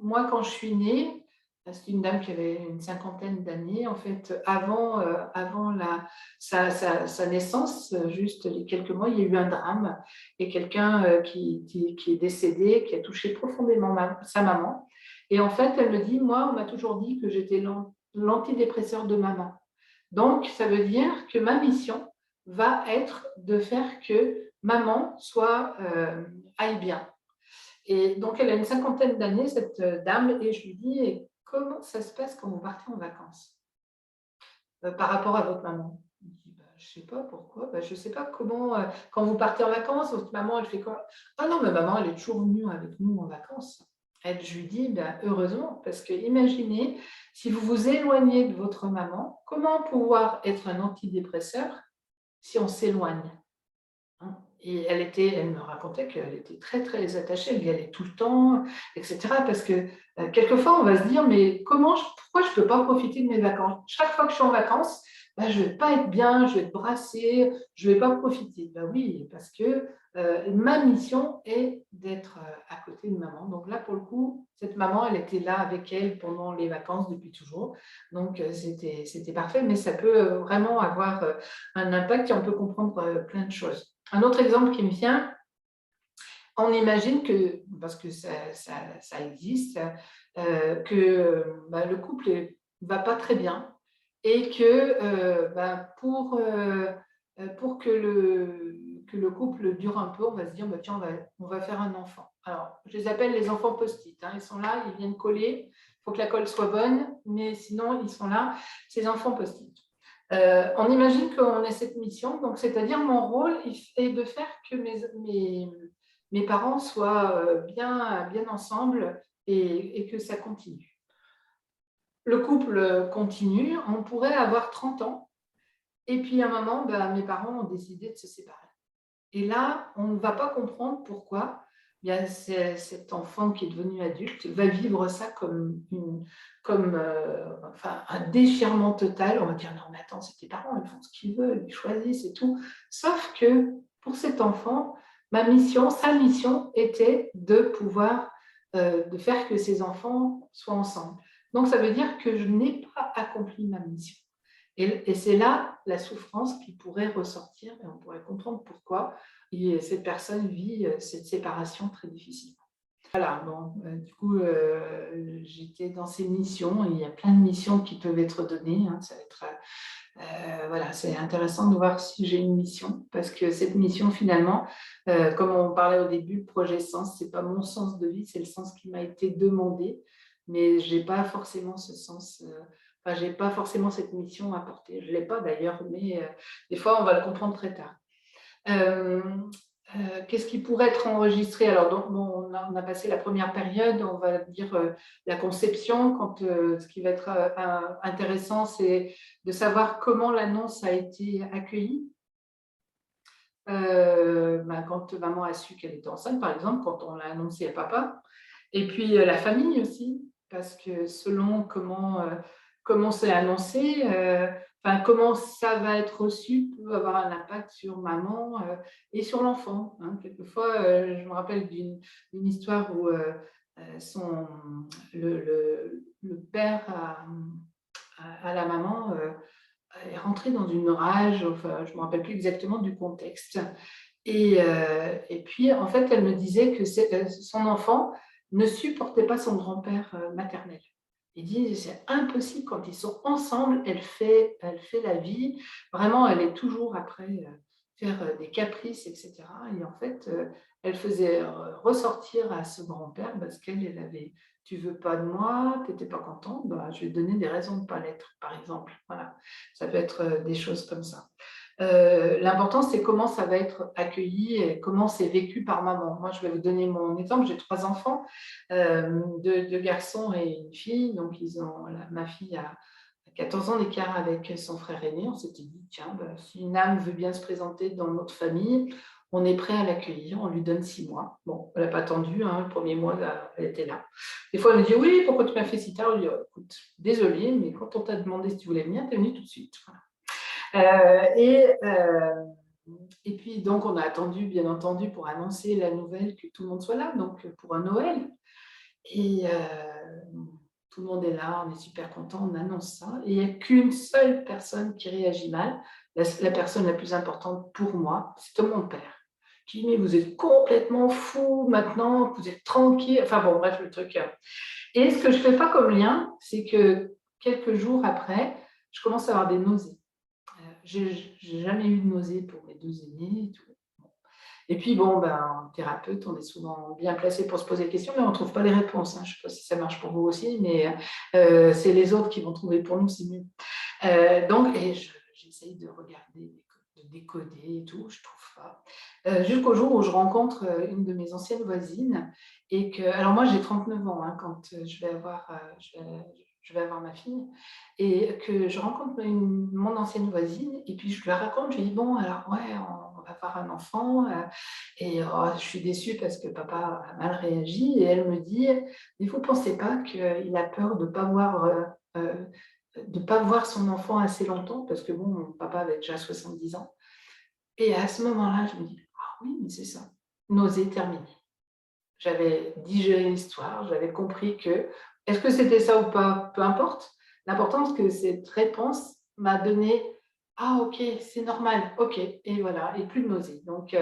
Speaker 2: moi, quand je suis née, c'est une dame qui avait une cinquantaine d'années. En fait, avant sa naissance, juste les quelques mois, il y a eu un drame et quelqu'un qui est décédé, qui a touché profondément sa maman. Et en fait, elle me dit, moi, on m'a toujours dit que j'étais l'antidépresseur de maman. Donc, ça veut dire que ma mission va être de faire que maman aille bien. Et donc, elle a une cinquantaine d'années, cette dame, et je lui dis, et comment ça se passe quand vous partez en vacances par rapport à votre maman? Elle me dit, je ne sais pas pourquoi, je ne sais pas comment, quand vous partez en vacances, votre maman, elle fait quoi? Ah non, mais maman, elle est toujours venue avec nous en vacances. Je lui dis, heureusement, parce que imaginez, si vous vous éloignez de votre maman, comment pouvoir être un antidépresseur si on s'éloigne? Et elle me racontait qu'elle était très, très attachée, elle y allait tout le temps, etc. Parce que quelquefois, on va se dire, mais pourquoi je ne peux pas profiter de mes vacances? Chaque fois que je suis en vacances, je ne vais pas être bien, je vais être brassée, je ne vais pas profiter. Oui, parce que ma mission est d'être à côté de maman. Donc là, pour le coup, cette maman, elle était là avec elle pendant les vacances depuis toujours. Donc c'était parfait, mais ça peut vraiment avoir un impact et on peut comprendre plein de choses. Un autre exemple qui me vient, on imagine que, parce que ça existe, que le couple ne va pas très bien et que pour que le couple dure un peu, on va se dire, tiens, on va faire un enfant. Alors, je les appelle les enfants post-it. Ils sont là, ils viennent coller. Il faut que la colle soit bonne, mais sinon, ils sont là, ces enfants post-it. On imagine qu'on ait cette mission, donc c'est-à-dire mon rôle est de faire que mes parents soient bien ensemble et que ça continue. Le couple continue, on pourrait avoir 30 ans, et puis à un moment, mes parents ont décidé de se séparer. Et là, on ne va pas comprendre pourquoi cet enfant qui est devenu adulte va vivre ça comme un déchirement total. On va dire, non, mais attends, c'est tes parents, ils font ce qu'ils veulent, ils choisissent et tout. Sauf que pour cet enfant, sa mission était de pouvoir, de faire que ses enfants soient ensemble. Donc, ça veut dire que je n'ai pas accompli ma mission. Et c'est là la souffrance qui pourrait ressortir et on pourrait comprendre pourquoi cette personne vit cette séparation très difficilement. Voilà, du coup, j'étais dans ces missions. Il y a plein de missions qui peuvent être données. Ça va être, voilà, c'est intéressant de voir si j'ai une mission, parce que cette mission, finalement, comme on parlait au début, le projet Sens, ce n'est pas mon sens de vie, c'est le sens qui m'a été demandé, mais je n'ai pas forcément ce sens. Je n'ai pas forcément cette mission à porter. Je ne l'ai pas d'ailleurs, mais des fois, on va le comprendre très tard. Qu'est-ce qui pourrait être enregistré? Alors, on a passé la première période, on va dire la conception. Ce qui va être intéressant, c'est de savoir comment l'annonce a été accueillie. Quand maman a su qu'elle était enceinte, par exemple, quand on l'a annoncé à papa. Et puis la famille aussi, parce que selon comment c'est annoncé, comment ça va être reçu peut avoir un impact sur maman et sur l'enfant. Quelquefois, je me rappelle d'une histoire où le père à la maman est rentré dans une rage, enfin, je ne me rappelle plus exactement du contexte. Et puis, en fait, elle me disait que son enfant ne supportait pas son grand-père maternel. Il dit, c'est impossible, quand ils sont ensemble, elle fait la vie. Vraiment, elle est toujours après faire des caprices, etc. Et en fait, elle faisait ressortir à ce grand-père parce qu'elle avait, tu veux pas de moi, tu n'étais pas content, je vais te donner des raisons de ne pas l'être, par exemple. Voilà, ça peut être des choses comme ça. L'important, c'est comment ça va être accueilli et comment c'est vécu par maman. Moi, je vais vous donner mon exemple. J'ai 3 enfants, 2 garçons et une fille. Donc, ma fille a 14 ans d'écart avec son frère aîné. On s'était dit, tiens, si une âme veut bien se présenter dans notre famille, on est prêt à l'accueillir, on lui donne 6 mois. Bon, elle n'a pas attendu, hein, le premier mois, elle était là. Des fois, elle me dit, oui, pourquoi tu m'as fait si tard? Je lui dis, écoute, désolée, mais quand on t'a demandé si tu voulais venir, tu es venue tout de suite. Voilà. Et puis, donc, on a attendu, bien entendu, pour annoncer la nouvelle que tout le monde soit là, donc pour un Noël. Et tout le monde est là, on est super content, on annonce ça. Et il n'y a qu'une seule personne qui réagit mal. La personne la plus importante pour moi, c'est mon père. Qui dit, mais vous êtes complètement fou maintenant, vous êtes tranquille. Enfin bon, bref, le truc. Et ce que je ne fais pas comme lien, c'est que quelques jours après, je commence à avoir des nausées. Je n'ai jamais eu de nausées pour mes 2 aînés et tout. Et puis, bon, en thérapeute, on est souvent bien placé pour se poser des questions, mais on ne trouve pas les réponses. Hein. Je ne sais pas si ça marche pour vous aussi, mais c'est les autres qui vont trouver pour nous, c'est mieux. Donc, j'essaye de regarder, de décoder et tout, je ne trouve pas. Jusqu'au jour où je rencontre une de mes anciennes voisines. Et que, alors moi, j'ai 39 ans hein, quand je vais avoir ma fille. Et que je rencontre mon ancienne voisine, et puis je lui raconte, je lui dis, bon, alors ouais, on va avoir un enfant, et je suis déçue parce que papa a mal réagi, et elle me dit, mais vous ne pensez pas qu'il a peur de ne pas voir son enfant assez longtemps, parce que bon, mon papa avait déjà 70 ans. Et à ce moment-là, je me dis, ah oui, mais c'est ça, nausée terminée. J'avais digéré l'histoire, j'avais compris que, est-ce que c'était ça ou pas, peu importe. L'important, c'est que cette réponse m'a donné, ah ok, c'est normal, ok, et voilà, et plus de nausée. Donc,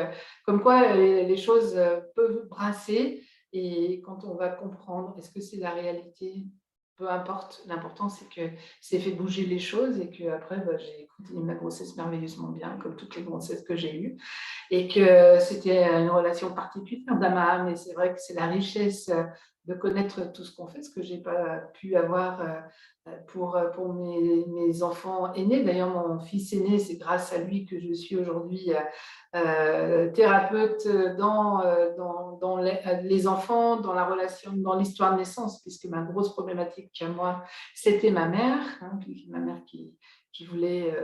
Speaker 2: comme quoi les choses peuvent brasser, et quand on va comprendre, est-ce que c'est la réalité, peu importe, l'important c'est que c'est fait bouger les choses, et qu'après, j'ai continué ma grossesse merveilleusement bien, comme toutes les grossesses que j'ai eues. Et que c'était une relation particulière d'Ama, mais c'est vrai que c'est la richesse de connaître tout ce qu'on fait, ce que je n'ai pas pu avoir pour mes enfants aînés. D'ailleurs, mon fils aîné, c'est grâce à lui que je suis aujourd'hui thérapeute dans les enfants, dans la relation, dans l'histoire de naissance, puisque ma grosse problématique à moi, c'était ma mère, hein, ma mère qui voulait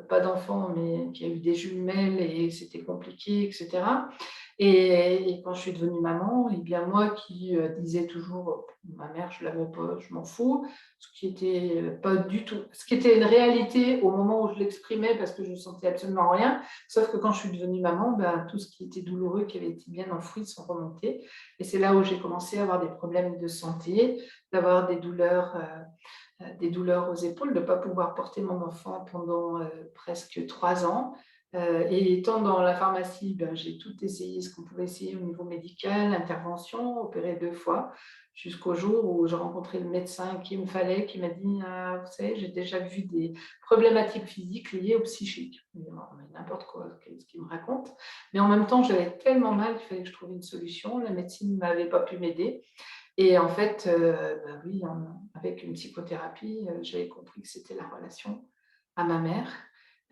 Speaker 2: pas d'enfants, mais qui a eu des jumelles et c'était compliqué, etc. Et quand je suis devenue maman, et bien moi qui disais toujours, ma mère, je l'avais pas, je m'en fous, ce qui était pas du tout, ce qui était une réalité au moment où je l'exprimais parce que je sentais absolument rien, sauf que quand je suis devenue maman, tout ce qui était douloureux, qui avait été bien enfoui, sont remontés. Et c'est là où j'ai commencé à avoir des problèmes de santé, d'avoir des douleurs aux épaules, de ne pas pouvoir porter mon enfant pendant presque 3 ans. Et étant dans la pharmacie, j'ai tout essayé, ce qu'on pouvait essayer au niveau médical, intervention, opéré 2 fois, jusqu'au jour où j'ai rencontré le médecin qu'il me fallait, qui m'a dit, vous savez, j'ai déjà vu des problématiques physiques liées au psychique. N'importe quoi, ce qu'il me raconte. Mais en même temps, j'avais tellement mal qu'il fallait que je trouve une solution. La médecine ne m'avait pas pu m'aider. Et en fait, oui, avec une psychothérapie, j'avais compris que c'était la relation à ma mère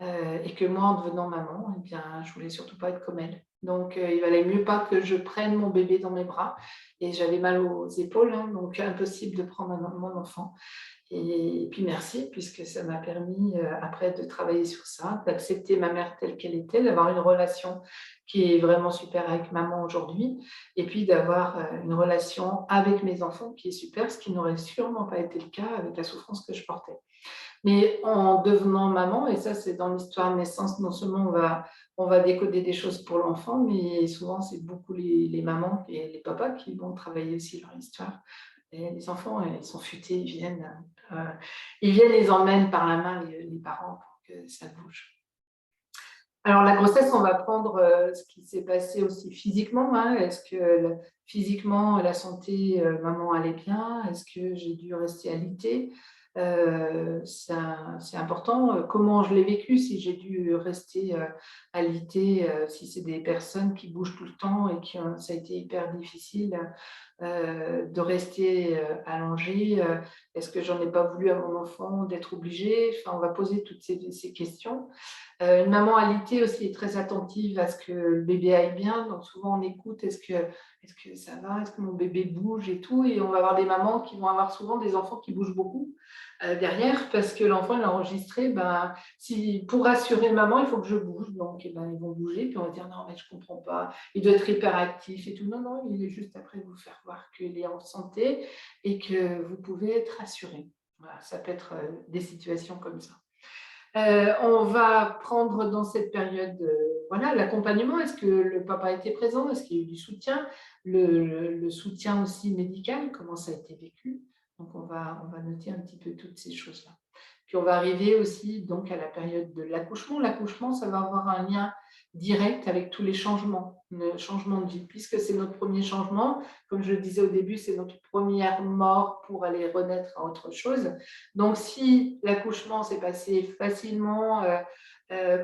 Speaker 2: et que moi, en devenant maman, eh bien, je voulais surtout pas être comme elle. Donc, il valait mieux pas que je prenne mon bébé dans mes bras. Et j'avais mal aux épaules, hein, donc impossible de prendre mon enfant. Et puis merci, puisque ça m'a permis après de travailler sur ça, d'accepter ma mère telle qu'elle était, d'avoir une relation qui est vraiment super avec maman aujourd'hui, et puis d'avoir une relation avec mes enfants qui est super, ce qui n'aurait sûrement pas été le cas avec la souffrance que je portais. Mais en devenant maman, et ça c'est dans l'histoire de naissance, non seulement on va décoder des choses pour l'enfant, mais souvent c'est beaucoup les mamans et les papas qui vont travailler aussi leur histoire. Et les enfants, ils sont futés, ils les emmènent par la main, les parents, pour que ça bouge. Alors, la grossesse, on va prendre ce qui s'est passé aussi physiquement. Hein. Est-ce que physiquement, la santé, maman allait bien? Est-ce que j'ai dû rester alitée? C'est important. Comment je l'ai vécu, si j'ai dû rester alitée, si c'est des personnes qui bougent tout le temps et ça a été hyper difficile. de rester allongée. Est-ce que j'en ai pas voulu à mon enfant d'être obligée? Enfin, on va poser toutes ces questions. Une maman alitée aussi est très attentive à ce que le bébé aille bien. Donc souvent on écoute, est-ce que ça va? Est-ce que mon bébé bouge et tout? Et on va avoir des mamans qui vont avoir souvent des enfants qui bougent beaucoup derrière parce que l'enfant il a enregistré, ben, si, pour rassurer maman, il faut que je bouge. Donc eh ben, ils vont bouger, puis on va dire non mais je ne comprends pas, il doit être hyperactif et tout. Non, non, il est juste après vous faire voir qu'il est en santé et que vous pouvez être rassuré. Voilà, ça peut être des situations comme ça. On va prendre dans cette période voilà, l'accompagnement. Est-ce que le papa était présent? Est-ce qu'il y a eu du soutien? Le soutien aussi médical, comment ça a été vécu? Donc, on va noter un petit peu toutes ces choses-là. Puis, on va arriver aussi donc, à la période de l'accouchement. L'accouchement, ça va avoir un lien direct avec tous les changements, le changement de vie, puisque c'est notre premier changement. Comme je le disais au début, c'est notre première mort pour aller renaître à autre chose. Donc, si l'accouchement s'est passé facilement,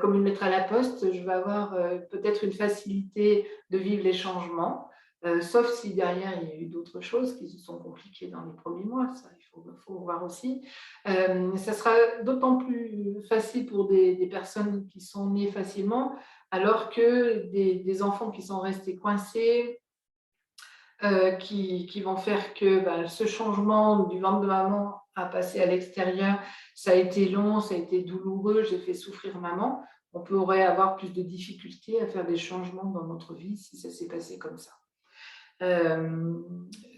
Speaker 2: comme une lettre à la poste, je vais avoir peut-être une facilité de vivre les changements, sauf si derrière, il y a eu d'autres choses qui se sont compliquées dans les premiers mois. Ça, il faut voir aussi. Ça sera d'autant plus facile pour des personnes qui sont nées facilement, alors que des enfants qui sont restés coincés, qui vont faire que ce changement du ventre de maman à passer à l'extérieur, ça a été long, ça a été douloureux, j'ai fait souffrir maman. On pourrait avoir plus de difficultés à faire des changements dans notre vie si ça s'est passé comme ça.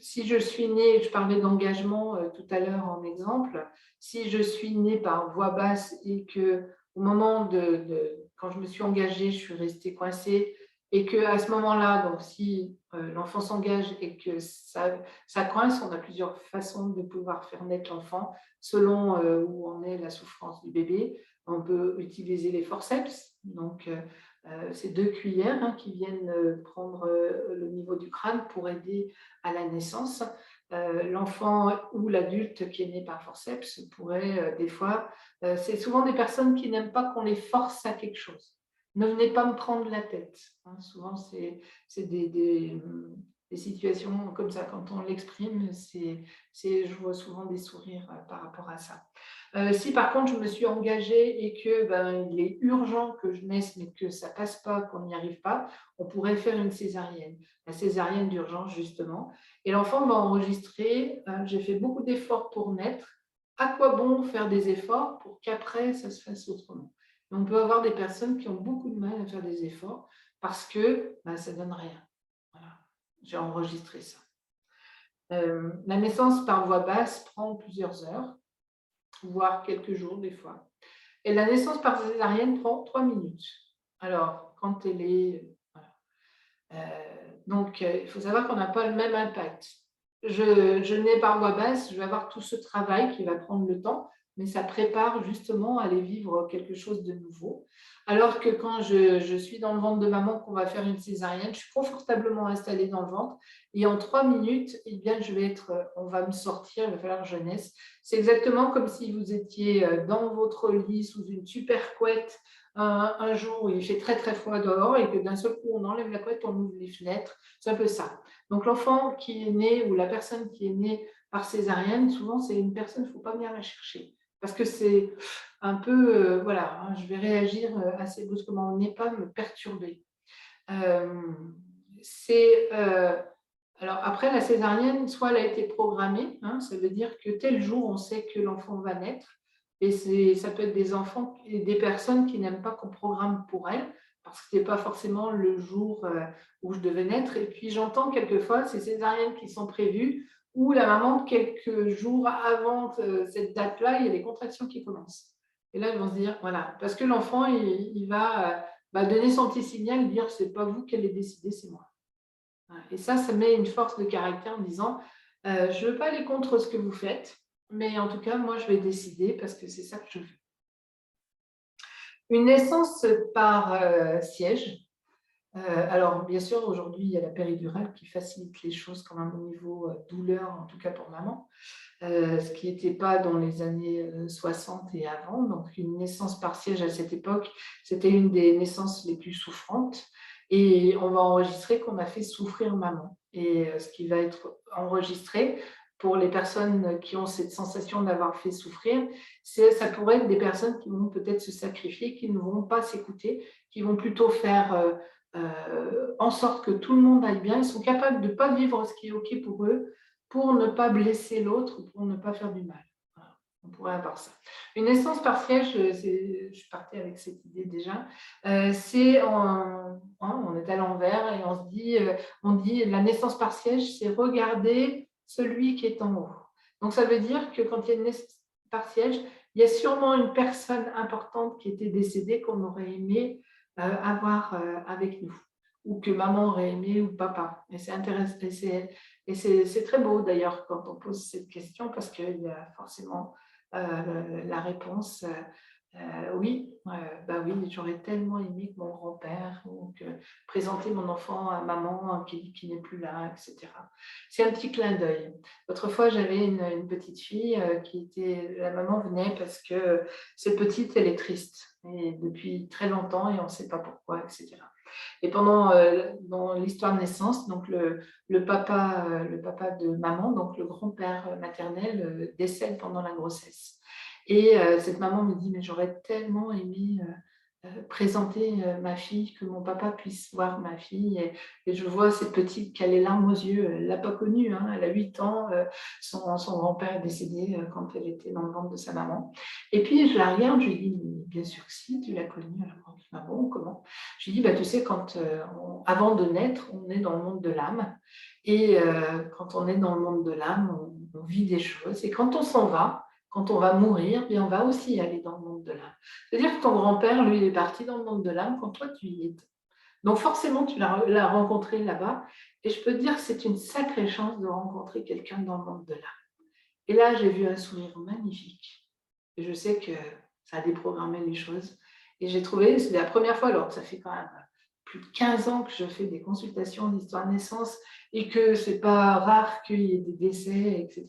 Speaker 2: Si je suis née, je parlais d'engagement tout à l'heure en exemple, si je suis née par voix basse et que au moment quand je me suis engagée, je suis restée coincée et qu'à ce moment-là, donc si l'enfant s'engage et que ça coince, on a plusieurs façons de pouvoir faire naître l'enfant selon où en est la souffrance du bébé. On peut utiliser les forceps, donc c'est 2 cuillères qui viennent prendre le niveau du crâne pour aider à la naissance. L'enfant ou l'adulte qui est né par forceps pourrait des fois, c'est souvent des personnes qui n'aiment pas qu'on les force à quelque chose. Ne venez pas me prendre la tête. Souvent, c'est des situations comme ça. Quand on l'exprime, je vois souvent des sourires par rapport à ça. Si par contre je me suis engagée et que il est urgent que je naisse mais que ça passe pas, qu'on n'y arrive pas, on pourrait faire une césarienne, la césarienne d'urgence justement. Et l'enfant va enregistrer, j'ai fait beaucoup d'efforts pour naître, à quoi bon faire des efforts pour qu'après ça se fasse autrement. Et on peut avoir des personnes qui ont beaucoup de mal à faire des efforts parce que ça donne rien. Voilà, j'ai enregistré ça. La naissance par voix basse prend plusieurs heures, voire quelques jours des fois. Et la naissance par césarienne prend 3 minutes. Alors, quand elle est... Voilà. Donc, il faut savoir qu'on n'a pas le même impact. Je nais par voie basse, je vais avoir tout ce travail qui va prendre le temps, mais ça prépare justement à aller vivre quelque chose de nouveau. Alors que quand je suis dans le ventre de maman, qu'on va faire une césarienne, je suis confortablement installée dans le ventre et en 3 minutes, eh bien, on va me sortir, il va falloir que je naisse. C'est exactement comme si vous étiez dans votre lit sous une super couette un jour où il fait très très froid dehors et que d'un seul coup on enlève la couette, on ouvre les fenêtres. C'est un peu ça. Donc l'enfant qui est né ou la personne qui est née par césarienne, souvent c'est une personne, il ne faut pas venir la chercher. Parce que c'est un peu, voilà, je vais réagir assez brusquement, on n'est pas me perturber. Alors après la césarienne, soit elle a été programmée, ça veut dire que tel jour on sait que l'enfant va naître, et ça peut être des enfants et des personnes qui n'aiment pas qu'on programme pour elles, parce que ce n'est pas forcément le jour où je devais naître. Et puis j'entends quelquefois ces césariennes qui sont prévues, où la maman, quelques jours avant cette date-là, il y a des contractions qui commencent. Et là, ils vont se dire, voilà, parce que l'enfant, il va donner son petit signal, dire, c'est pas vous qui allez décider, c'est moi. Et ça met une force de caractère en disant, je ne veux pas aller contre ce que vous faites, mais en tout cas, moi, je vais décider parce que c'est ça que je veux. Une naissance par siège. Alors, bien sûr, aujourd'hui, il y a la péridurale qui facilite les choses quand même au niveau douleur, en tout cas pour maman, ce qui n'était pas dans les années 60 et avant. Donc, une naissance par siège à cette époque, c'était une des naissances les plus souffrantes. Et on va enregistrer qu'on a fait souffrir maman. Et ce qui va être enregistré pour les personnes qui ont cette sensation d'avoir fait souffrir, ça pourrait être des personnes qui vont peut-être se sacrifier, qui ne vont pas s'écouter, qui vont plutôt faire en sorte que tout le monde aille bien. Ils sont capables de ne pas vivre ce qui est OK pour eux, pour ne pas blesser l'autre, pour ne pas faire du mal. Voilà. On pourrait avoir ça. Une naissance partielle, je partais avec cette idée déjà, c'est on est à l'envers et on dit la naissance partielle, c'est regarder celui qui est en haut. Donc ça veut dire que quand il y a une naissance partielle, il y a sûrement une personne importante qui était décédée qu'on aurait aimé avoir avec nous, ou que maman aurait aimé ou papa. Et c'est intéressant, et c'est très beau d'ailleurs quand on pose cette question, parce qu'il y a forcément la réponse. Oui, bah oui, j'aurais tellement aimé que mon grand-père, ou que présenter mon enfant à maman qui n'est plus là, etc. C'est un petit clin d'œil. Autrefois, j'avais une petite fille la maman venait parce que cette petite, elle est triste, et depuis très longtemps, et on ne sait pas pourquoi, etc. Et dans l'histoire de naissance, donc le papa de maman, donc le grand-père maternel, décède pendant la grossesse. Et cette maman me dit, mais j'aurais tellement aimé présenter ma fille, que mon papa puisse voir ma fille. Et je vois cette petite qui a les larmes aux yeux. Elle ne l'a pas connue, hein, elle a 8 ans. Son grand-père est décédé quand elle était dans le ventre de sa maman. Et puis je la regarde, je lui dis, bien sûr que si, tu l'as connue. Alors, maman, comment? Je lui dis, bah, tu sais, avant de naître, on est dans le monde de l'âme. Et quand on est dans le monde de l'âme, on vit des choses. Et quand on s'en va, quand on va mourir, bien, on va aussi aller dans le monde de l'âme. C'est-à-dire que ton grand-père, lui, il est parti dans le monde de l'âme quand toi, tu y étais. Donc forcément, tu l'as rencontré là-bas. Et je peux te dire que c'est une sacrée chance de rencontrer quelqu'un dans le monde de l'âme. Et là, j'ai vu un sourire magnifique. Et je sais que ça a déprogrammé les choses. Et j'ai trouvé, c'est la première fois, alors que ça fait quand même plus de 15 ans que je fais des consultations d'histoire de naissance, et que ce n'est pas rare qu'il y ait des décès, etc.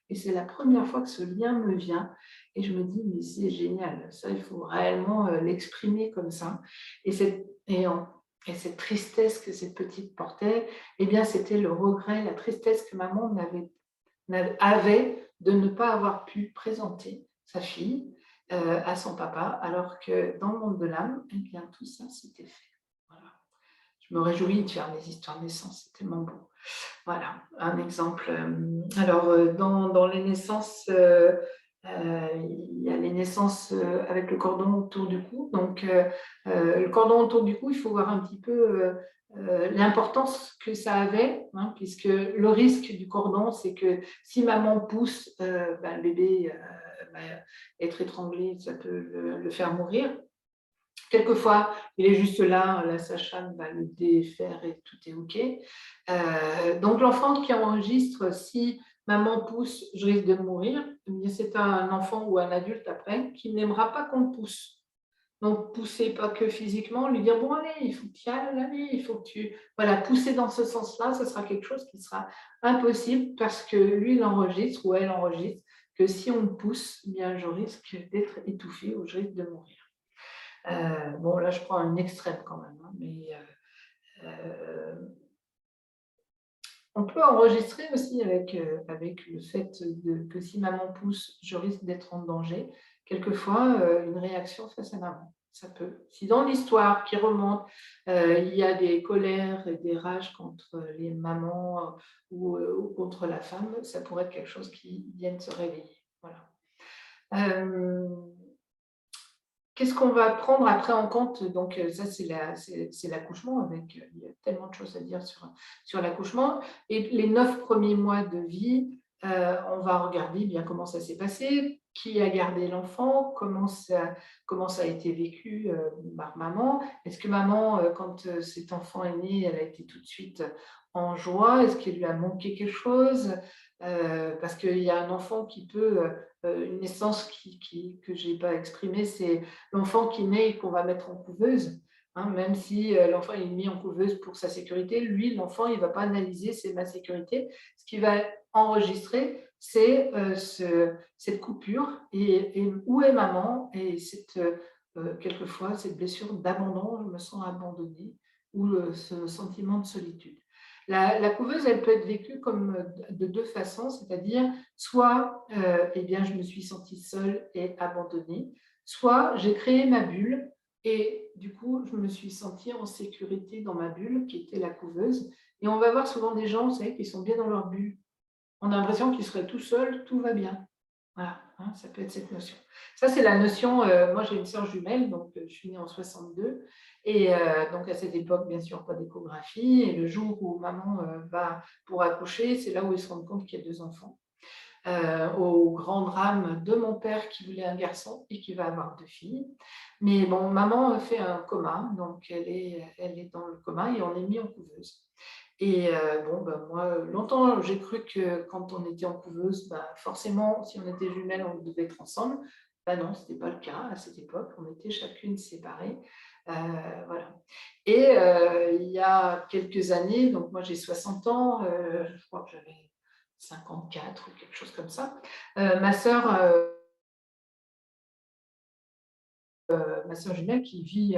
Speaker 2: Et c'est la première fois que ce lien me vient. Et je me dis, mais c'est génial, ça, il faut réellement l'exprimer comme ça. Et cette tristesse que cette petite portait, eh bien, c'était le regret, la tristesse que maman avait de ne pas avoir pu présenter sa fille à son papa, alors que dans le monde de l'âme, eh bien, tout ça, c'était fait. Voilà. Je me réjouis de faire des histoires de naissance, c'est tellement beau. Voilà, un exemple. Alors, dans les naissances, il y a les naissances avec le cordon autour du cou. Donc, le cordon autour du cou, il faut voir un petit peu l'importance que ça avait, hein, puisque le risque du cordon, c'est que si maman pousse, le bébé va être étranglé, ça peut le faire mourir. Quelquefois, il est juste là, la sage-femme va le défaire et tout est OK. Donc, l'enfant qui enregistre, si maman pousse, je risque de mourir, c'est un enfant ou un adulte après qui n'aimera pas qu'on le pousse. Donc, pousser pas que physiquement, lui dire, bon, allez, il faut que tu y ailles, allez, il faut que tu… Voilà, pousser dans ce sens-là, ce sera quelque chose qui sera impossible, parce que lui, il enregistre ou elle enregistre que si on me pousse, eh bien, je risque d'être étouffée ou je risque de mourir. Bon, là, je prends un extrême quand même, hein, mais on peut enregistrer aussi avec le fait que si maman pousse, je risque d'être en danger. Quelquefois, une réaction face à maman, ça peut. Si dans l'histoire qui remonte, il y a des colères et des rages contre les mamans ou contre la femme, ça pourrait être quelque chose qui vienne se réveiller. Voilà. Qu'est-ce qu'on va prendre après en compte? Donc, ça, c'est l'accouchement. Il y a tellement de choses à dire sur l'accouchement. Et les 9 premiers mois de vie, on va regarder bien comment ça s'est passé, qui a gardé l'enfant, comment ça a été vécu par maman. Est-ce que maman, quand cet enfant est né, elle a été tout de suite en joie? Est-ce qu'il lui a manqué quelque chose? Parce qu'il y a un enfant qui peut… une naissance que je n'ai pas exprimée, c'est l'enfant qui naît et qu'on va mettre en couveuse, hein, même si l'enfant est mis en couveuse pour sa sécurité, lui, l'enfant, il ne va pas analyser c'est ma sécurité. Ce qu'il va enregistrer, c'est cette coupure et où est maman, et quelquefois cette blessure d'abandon, je me sens abandonnée, ou ce sentiment de solitude. La couveuse, elle peut être vécue comme de deux façons, c'est-à-dire soit eh bien, je me suis sentie seule et abandonnée, soit j'ai créé ma bulle et du coup, je me suis sentie en sécurité dans ma bulle qui était la couveuse. Et on va voir souvent des gens, vous savez, qui sont bien dans leur bulle. On a l'impression qu'ils seraient tout seuls, tout va bien. Voilà, hein, ça peut être cette notion. Ça, c'est la notion, moi j'ai une sœur jumelle, donc je suis née en 62, et donc à cette époque, bien sûr, pas d'échographie, et le jour où maman va pour accoucher, c'est là où ils se rendent compte qu'il y a deux enfants. Au grand drame de mon père qui voulait un garçon et qui va avoir deux filles. Mais bon, maman fait un coma, donc elle est dans le coma et on est mis en couveuse. Et bon, ben, moi, longtemps, j'ai cru que quand on était en couveuse, ben, forcément, si on était jumelles, on devait être ensemble. Ben non, ce n'était pas le cas à cette époque. On était chacune séparées. Euh, voilà. Et il y a quelques années, donc moi j'ai 60 ans, je crois que j'avais 54 ou quelque chose comme ça, ma sœur ma sœur jumelle qui vit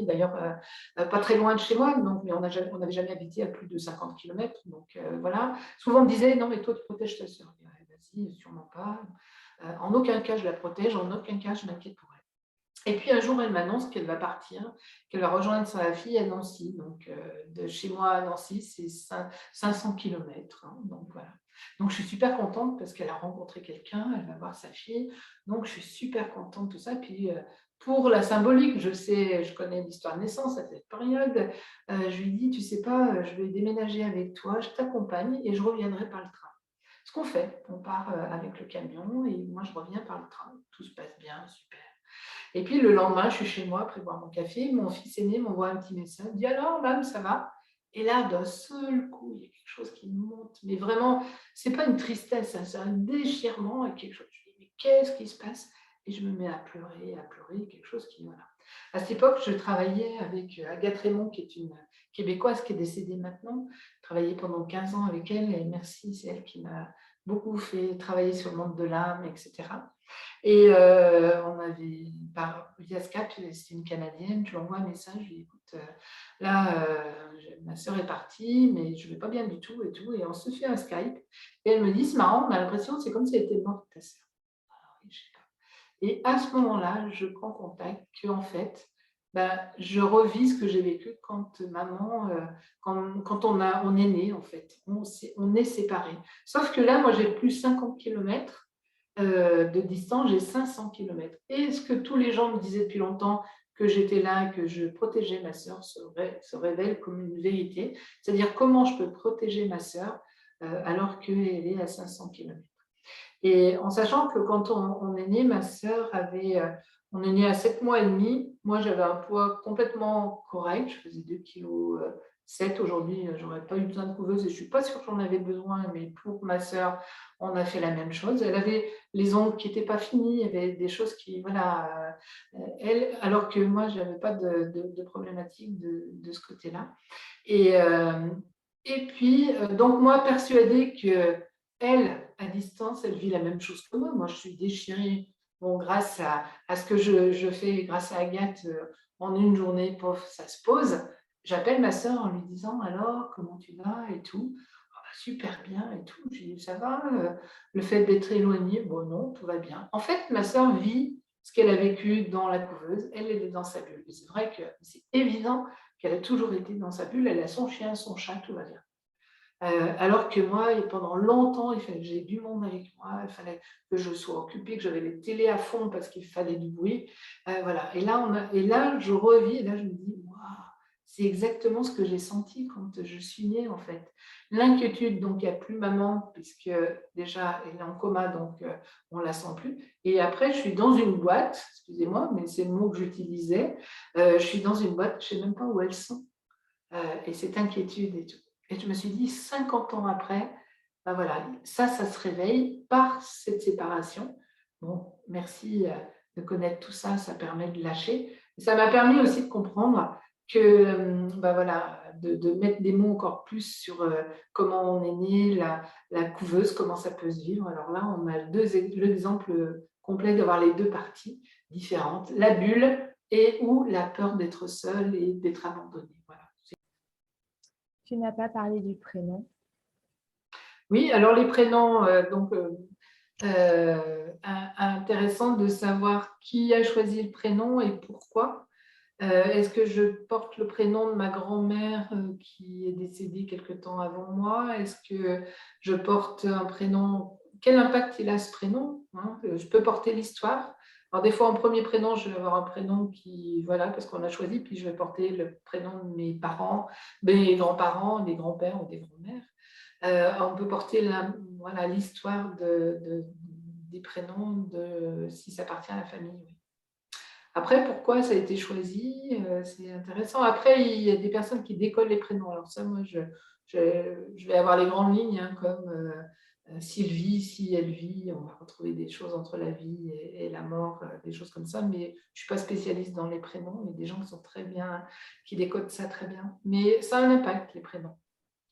Speaker 2: d'ailleurs pas très loin de chez moi, donc, mais on n'avait jamais habité à plus de 50 km. Donc voilà. Souvent on me disait, non mais toi tu protèges ta sœur. Vas-y, sûrement pas. En aucun cas je la protège, en aucun cas je m'inquiète pour elle. Et puis un jour elle m'annonce qu'elle va partir, qu'elle va rejoindre sa fille à Nancy. Donc de chez moi à Nancy c'est 500 km. Hein, donc voilà. Donc je suis super contente parce qu'elle a rencontré quelqu'un, elle va voir sa fille. Donc je suis super contente de tout ça. Puis pour la symbolique, je sais, je connais l'histoire de naissance à cette période. Je lui dis, tu sais pas, je vais déménager avec toi, je t'accompagne et je reviendrai par le train. Ce qu'on fait, on part avec le camion et moi je reviens par le train. Tout se passe bien, super. Et puis le lendemain, je suis chez moi après boire mon café. Mon fils aîné m'envoie un petit message. Il dit alors, l'âme, ça va? Et là, d'un seul coup, il y a quelque chose qui monte. Mais vraiment, c'est pas une tristesse, hein, c'est un déchirement et quelque chose. Je dis, mais qu'est-ce qui se passe? Et je me mets à pleurer, quelque chose qui, voilà. À cette époque, je travaillais avec Agathe Raymond, qui est une Québécoise qui est décédée maintenant. Je travaillais pendant 15 ans avec elle et merci, c'est elle qui m'a beaucoup fait travailler sur le monde de l'âme, etc. Et on avait, via Skype, c'est une Canadienne, je lui envoie un message, je lui dis, écoute, là, ma sœur est partie, mais je ne vais pas bien du tout et tout, et on se fait un Skype. Et elle me dit, c'est marrant, on a l'impression, c'est comme si elle était morte, ta sœur. Alors, oui, je sais pas. Et à ce moment-là, je prends contact qu'en fait, ben, je revis ce que j'ai vécu quand maman, quand on est né, en fait. On est séparés. Sauf que là, moi, j'ai plus 50 km de distance, j'ai 500 km. Et ce que tous les gens me disaient depuis longtemps, que j'étais là, que je protégeais ma sœur, se révèle comme une vérité. C'est-à-dire comment je peux protéger ma sœur alors qu'elle est à 500 km. Et en sachant que quand on est né, ma sœur avait, on est né à 7 mois et demi. Moi, j'avais un poids complètement correct. Je faisais 2,7 kg aujourd'hui. Je n'aurais pas eu besoin de couveuse et je ne suis pas sûre que j'en avais besoin. Mais pour ma sœur, on a fait la même chose. Elle avait les ongles qui n'étaient pas finis. Il y avait des choses qui, voilà, elle, alors que moi, je n'avais pas de problématique de ce côté-là. Et, et puis, donc moi, persuadée que elle, à distance, elle vit la même chose que moi. Moi, je suis déchirée. Bon, grâce à ce que je fais, grâce à Agathe, en une journée, pof, ça se pose. J'appelle ma sœur en lui disant alors, comment tu vas et tout. Ah bah, super bien et tout. Je lui dis ça va. Le fait d'être éloignée, bon, non, tout va bien. En fait, ma sœur vit ce qu'elle a vécu dans la couveuse. Elle est dans sa bulle. Et c'est vrai que c'est évident qu'elle a toujours été dans sa bulle. Elle a son chien, son chat, tout va bien. Alors que moi, et pendant longtemps, il fallait que j'ai du monde avec moi, il fallait que je sois occupée, que j'avais les télés à fond parce qu'il fallait du bruit. Voilà. Et là, je revis, et là, je me dis, waouh, c'est exactement ce que j'ai senti quand je suis née, en fait. L'inquiétude, donc il n'y a plus maman, puisque déjà, elle est en coma, donc on ne la sent plus. Et après, je suis dans une boîte, excusez-moi, mais c'est le mot que j'utilisais, je suis dans une boîte, je ne sais même pas où elles sont. Et cette inquiétude et tout. Et je me suis dit, 50 ans après, ben voilà, ça se réveille par cette séparation. Bon, merci de connaître tout ça, ça permet de lâcher. Ça m'a permis aussi de comprendre que, ben voilà, de mettre des mots encore plus sur comment on est né, la couveuse, comment ça peut se vivre. Alors là, on a l'exemple complet d'avoir les deux parties différentes, la bulle et ou la peur d'être seule et d'être abandonnée. Voilà.
Speaker 1: Tu n'as pas parlé du prénom.
Speaker 2: Oui, alors les prénoms, intéressant de savoir qui a choisi le prénom et pourquoi. Est-ce que je porte le prénom de ma grand-mère qui est décédée quelque temps avant moi? Est-ce que je porte un prénom? Quel impact il a ce prénom, hein? Je peux porter l'histoire. Alors des fois en premier prénom, je vais avoir un prénom qui, voilà, parce qu'on a choisi, puis je vais porter le prénom de mes parents, mes grands-parents, des grands-pères ou des grands-mères. On peut porter voilà, l'histoire des prénoms si ça appartient à la famille. Oui. Après, pourquoi ça a été choisi, c'est intéressant. Après, il y a des personnes qui décollent les prénoms. Alors ça, moi, je vais avoir les grandes lignes, hein, comme Sylvie, si elle vit, on va retrouver des choses entre la vie et la mort, des choses comme ça. Mais je ne suis pas spécialiste dans les prénoms. Il y a des gens qui sont très bien, qui décodent ça très bien. Mais ça a un impact, les prénoms.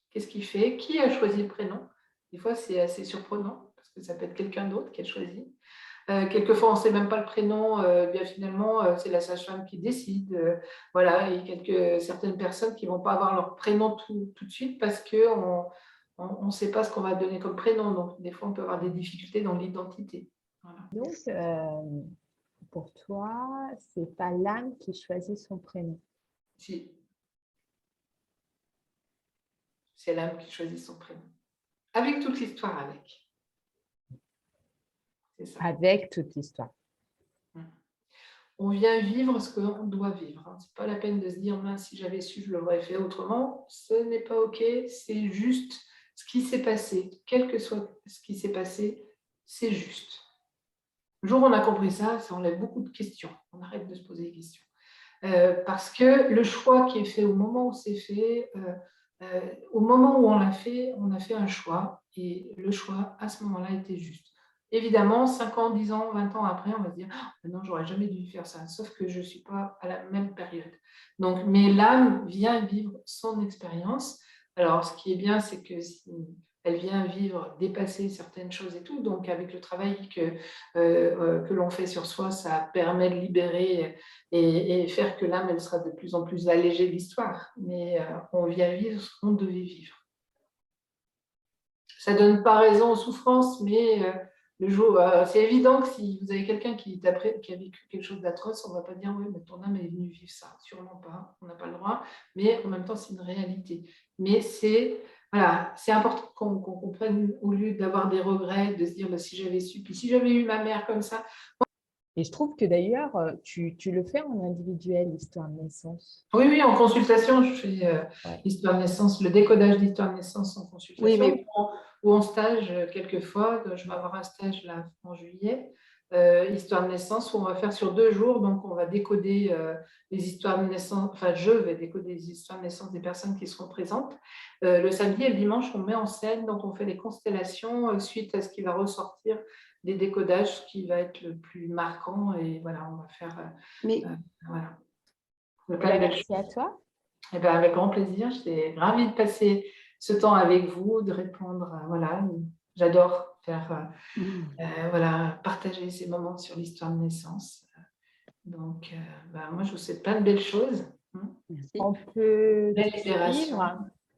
Speaker 2: Qu'est-ce qui fait? Qui a choisi le prénom? Des fois, c'est assez surprenant, parce que ça peut être quelqu'un d'autre qui a choisi. Quelquefois, on ne sait même pas le prénom. Bien finalement, c'est la sage-femme qui décide. Voilà, il y a certaines personnes qui ne vont pas avoir leur prénom tout de suite parce qu'on ne sait pas ce qu'on va donner comme prénom. Donc, des fois, on peut avoir des difficultés dans l'identité. Voilà.
Speaker 1: Donc, pour toi, c'est pas l'âme qui choisit son prénom.
Speaker 2: Si. C'est l'âme qui choisit son prénom. Avec toute l'histoire avec. C'est ça.
Speaker 1: Avec toute l'histoire.
Speaker 2: On vient vivre ce qu'on doit vivre. Ce n'est pas la peine de se dire, mince, si j'avais su, je l'aurais fait autrement. Ce n'est pas OK, c'est juste ce qui s'est passé. Quel que soit ce qui s'est passé, c'est juste. Le jour où on a compris ça, ça enlève beaucoup de questions. On arrête de se poser des questions. Parce que le choix qui est fait au moment où c'est fait, au moment où on a fait un choix. Et le choix, à ce moment-là, était juste. Évidemment, 5 ans, 10 ans, 20 ans après, on va se dire « Non, j'aurais jamais dû faire ça », sauf que je ne suis pas à la même période. Donc, mais l'âme vient vivre son expérience. Alors, ce qui est bien, c'est que elle vient vivre, dépasser certaines choses et tout. Donc, avec le travail que l'on fait sur soi, ça permet de libérer et faire que l'âme, elle sera de plus en plus allégée de l'histoire. Mais on vient vivre ce qu'on devait vivre. Ça ne donne pas raison aux souffrances, mais le jour, c'est évident que si vous avez quelqu'un qui a vécu quelque chose d'atroce, on ne va pas dire « Oui, mais ton âme est venue vivre ça ». Sûrement pas, on n'a pas le droit. Mais en même temps, c'est une réalité. Mais c'est important qu'on comprenne, au lieu d'avoir des regrets, de se dire bah, « Si j'avais su, puis si j'avais eu ma mère comme ça ».
Speaker 1: Et je trouve que d'ailleurs, tu le fais en individuel, l'histoire de naissance.
Speaker 2: Oui, en consultation, je fais l'histoire de naissance, le décodage d'histoire de naissance en consultation.
Speaker 1: Oui, mais...
Speaker 2: ou en stage, quelquefois. Je vais avoir un stage là en juillet, histoire de naissance, où on va faire sur 2 jours. Donc, on va décoder les histoires de naissance, enfin, je vais décoder les histoires de naissance des personnes qui seront présentes. Le samedi et le dimanche, on met en scène, donc on fait les constellations suite à ce qui va ressortir des décodages, ce qui va être le plus marquant. Et voilà, on va faire. Voilà.
Speaker 1: Merci à toi.
Speaker 2: Eh bien, avec grand plaisir, j'étais ravie de passer ce temps avec vous, de répondre. Voilà, j'adore faire, partager ces moments sur l'histoire de naissance. Donc, moi, je vous souhaite plein de belles choses.
Speaker 1: Merci.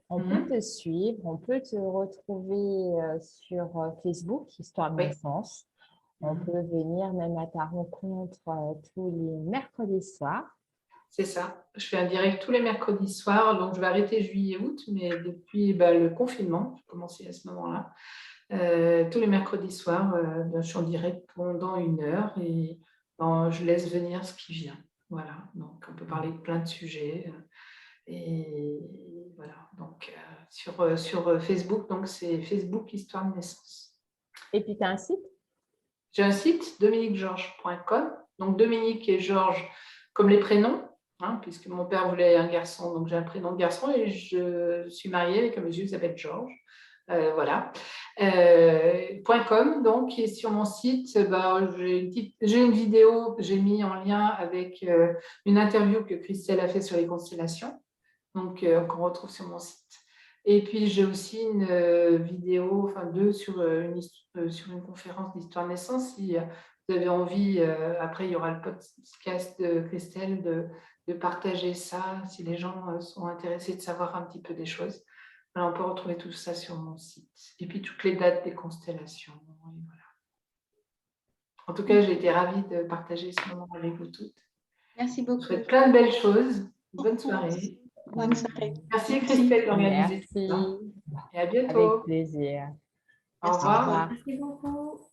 Speaker 1: On peut
Speaker 2: te suivre,
Speaker 1: on peut te retrouver sur Facebook, Histoire de naissance. On peut venir même à ta rencontre tous les mercredis soirs.
Speaker 2: C'est ça. Je fais un direct tous les mercredis soirs. Donc, je vais arrêter juillet-août, mais depuis le confinement, j'ai commencé à ce moment-là. Tous les mercredis soirs, je suis en direct pendant 1 heure et je laisse venir ce qui vient. Voilà. Donc, on peut parler de plein de sujets. Et voilà. Donc, sur Facebook, donc c'est Facebook Histoire de naissance.
Speaker 1: Et puis, tu as un site?
Speaker 2: J'ai un site, dominiquegeorges.com. Donc, Dominique et Georges comme les prénoms. Puisque mon père voulait un garçon, donc j'ai un prénom de garçon et je suis mariée avec un monsieur qui s'appelle Georges. Voilà. .com, donc, et sur mon site, j'ai une vidéo que j'ai mis en lien avec une interview que Christelle a fait sur les constellations, donc qu'on retrouve sur mon site. Et puis, j'ai aussi une vidéo, enfin 2 sur une conférence d'histoire de naissance. Si vous avez envie, après il y aura le podcast de Christelle, de partager ça, si les gens sont intéressés de savoir un petit peu des choses. Alors, on peut retrouver tout ça sur mon site. Et puis toutes les dates des constellations. Et voilà. En tout cas, j'ai été ravie de partager ce moment avec vous toutes.
Speaker 3: Merci
Speaker 2: Je vous
Speaker 3: beaucoup.
Speaker 2: souhaite plein de belles choses. Bonne soirée.
Speaker 3: Bonne soirée.
Speaker 2: Merci Christelle d'organiser tout ça.
Speaker 1: Merci.
Speaker 2: Et à bientôt.
Speaker 1: Avec plaisir.
Speaker 2: Au revoir.
Speaker 3: Merci beaucoup.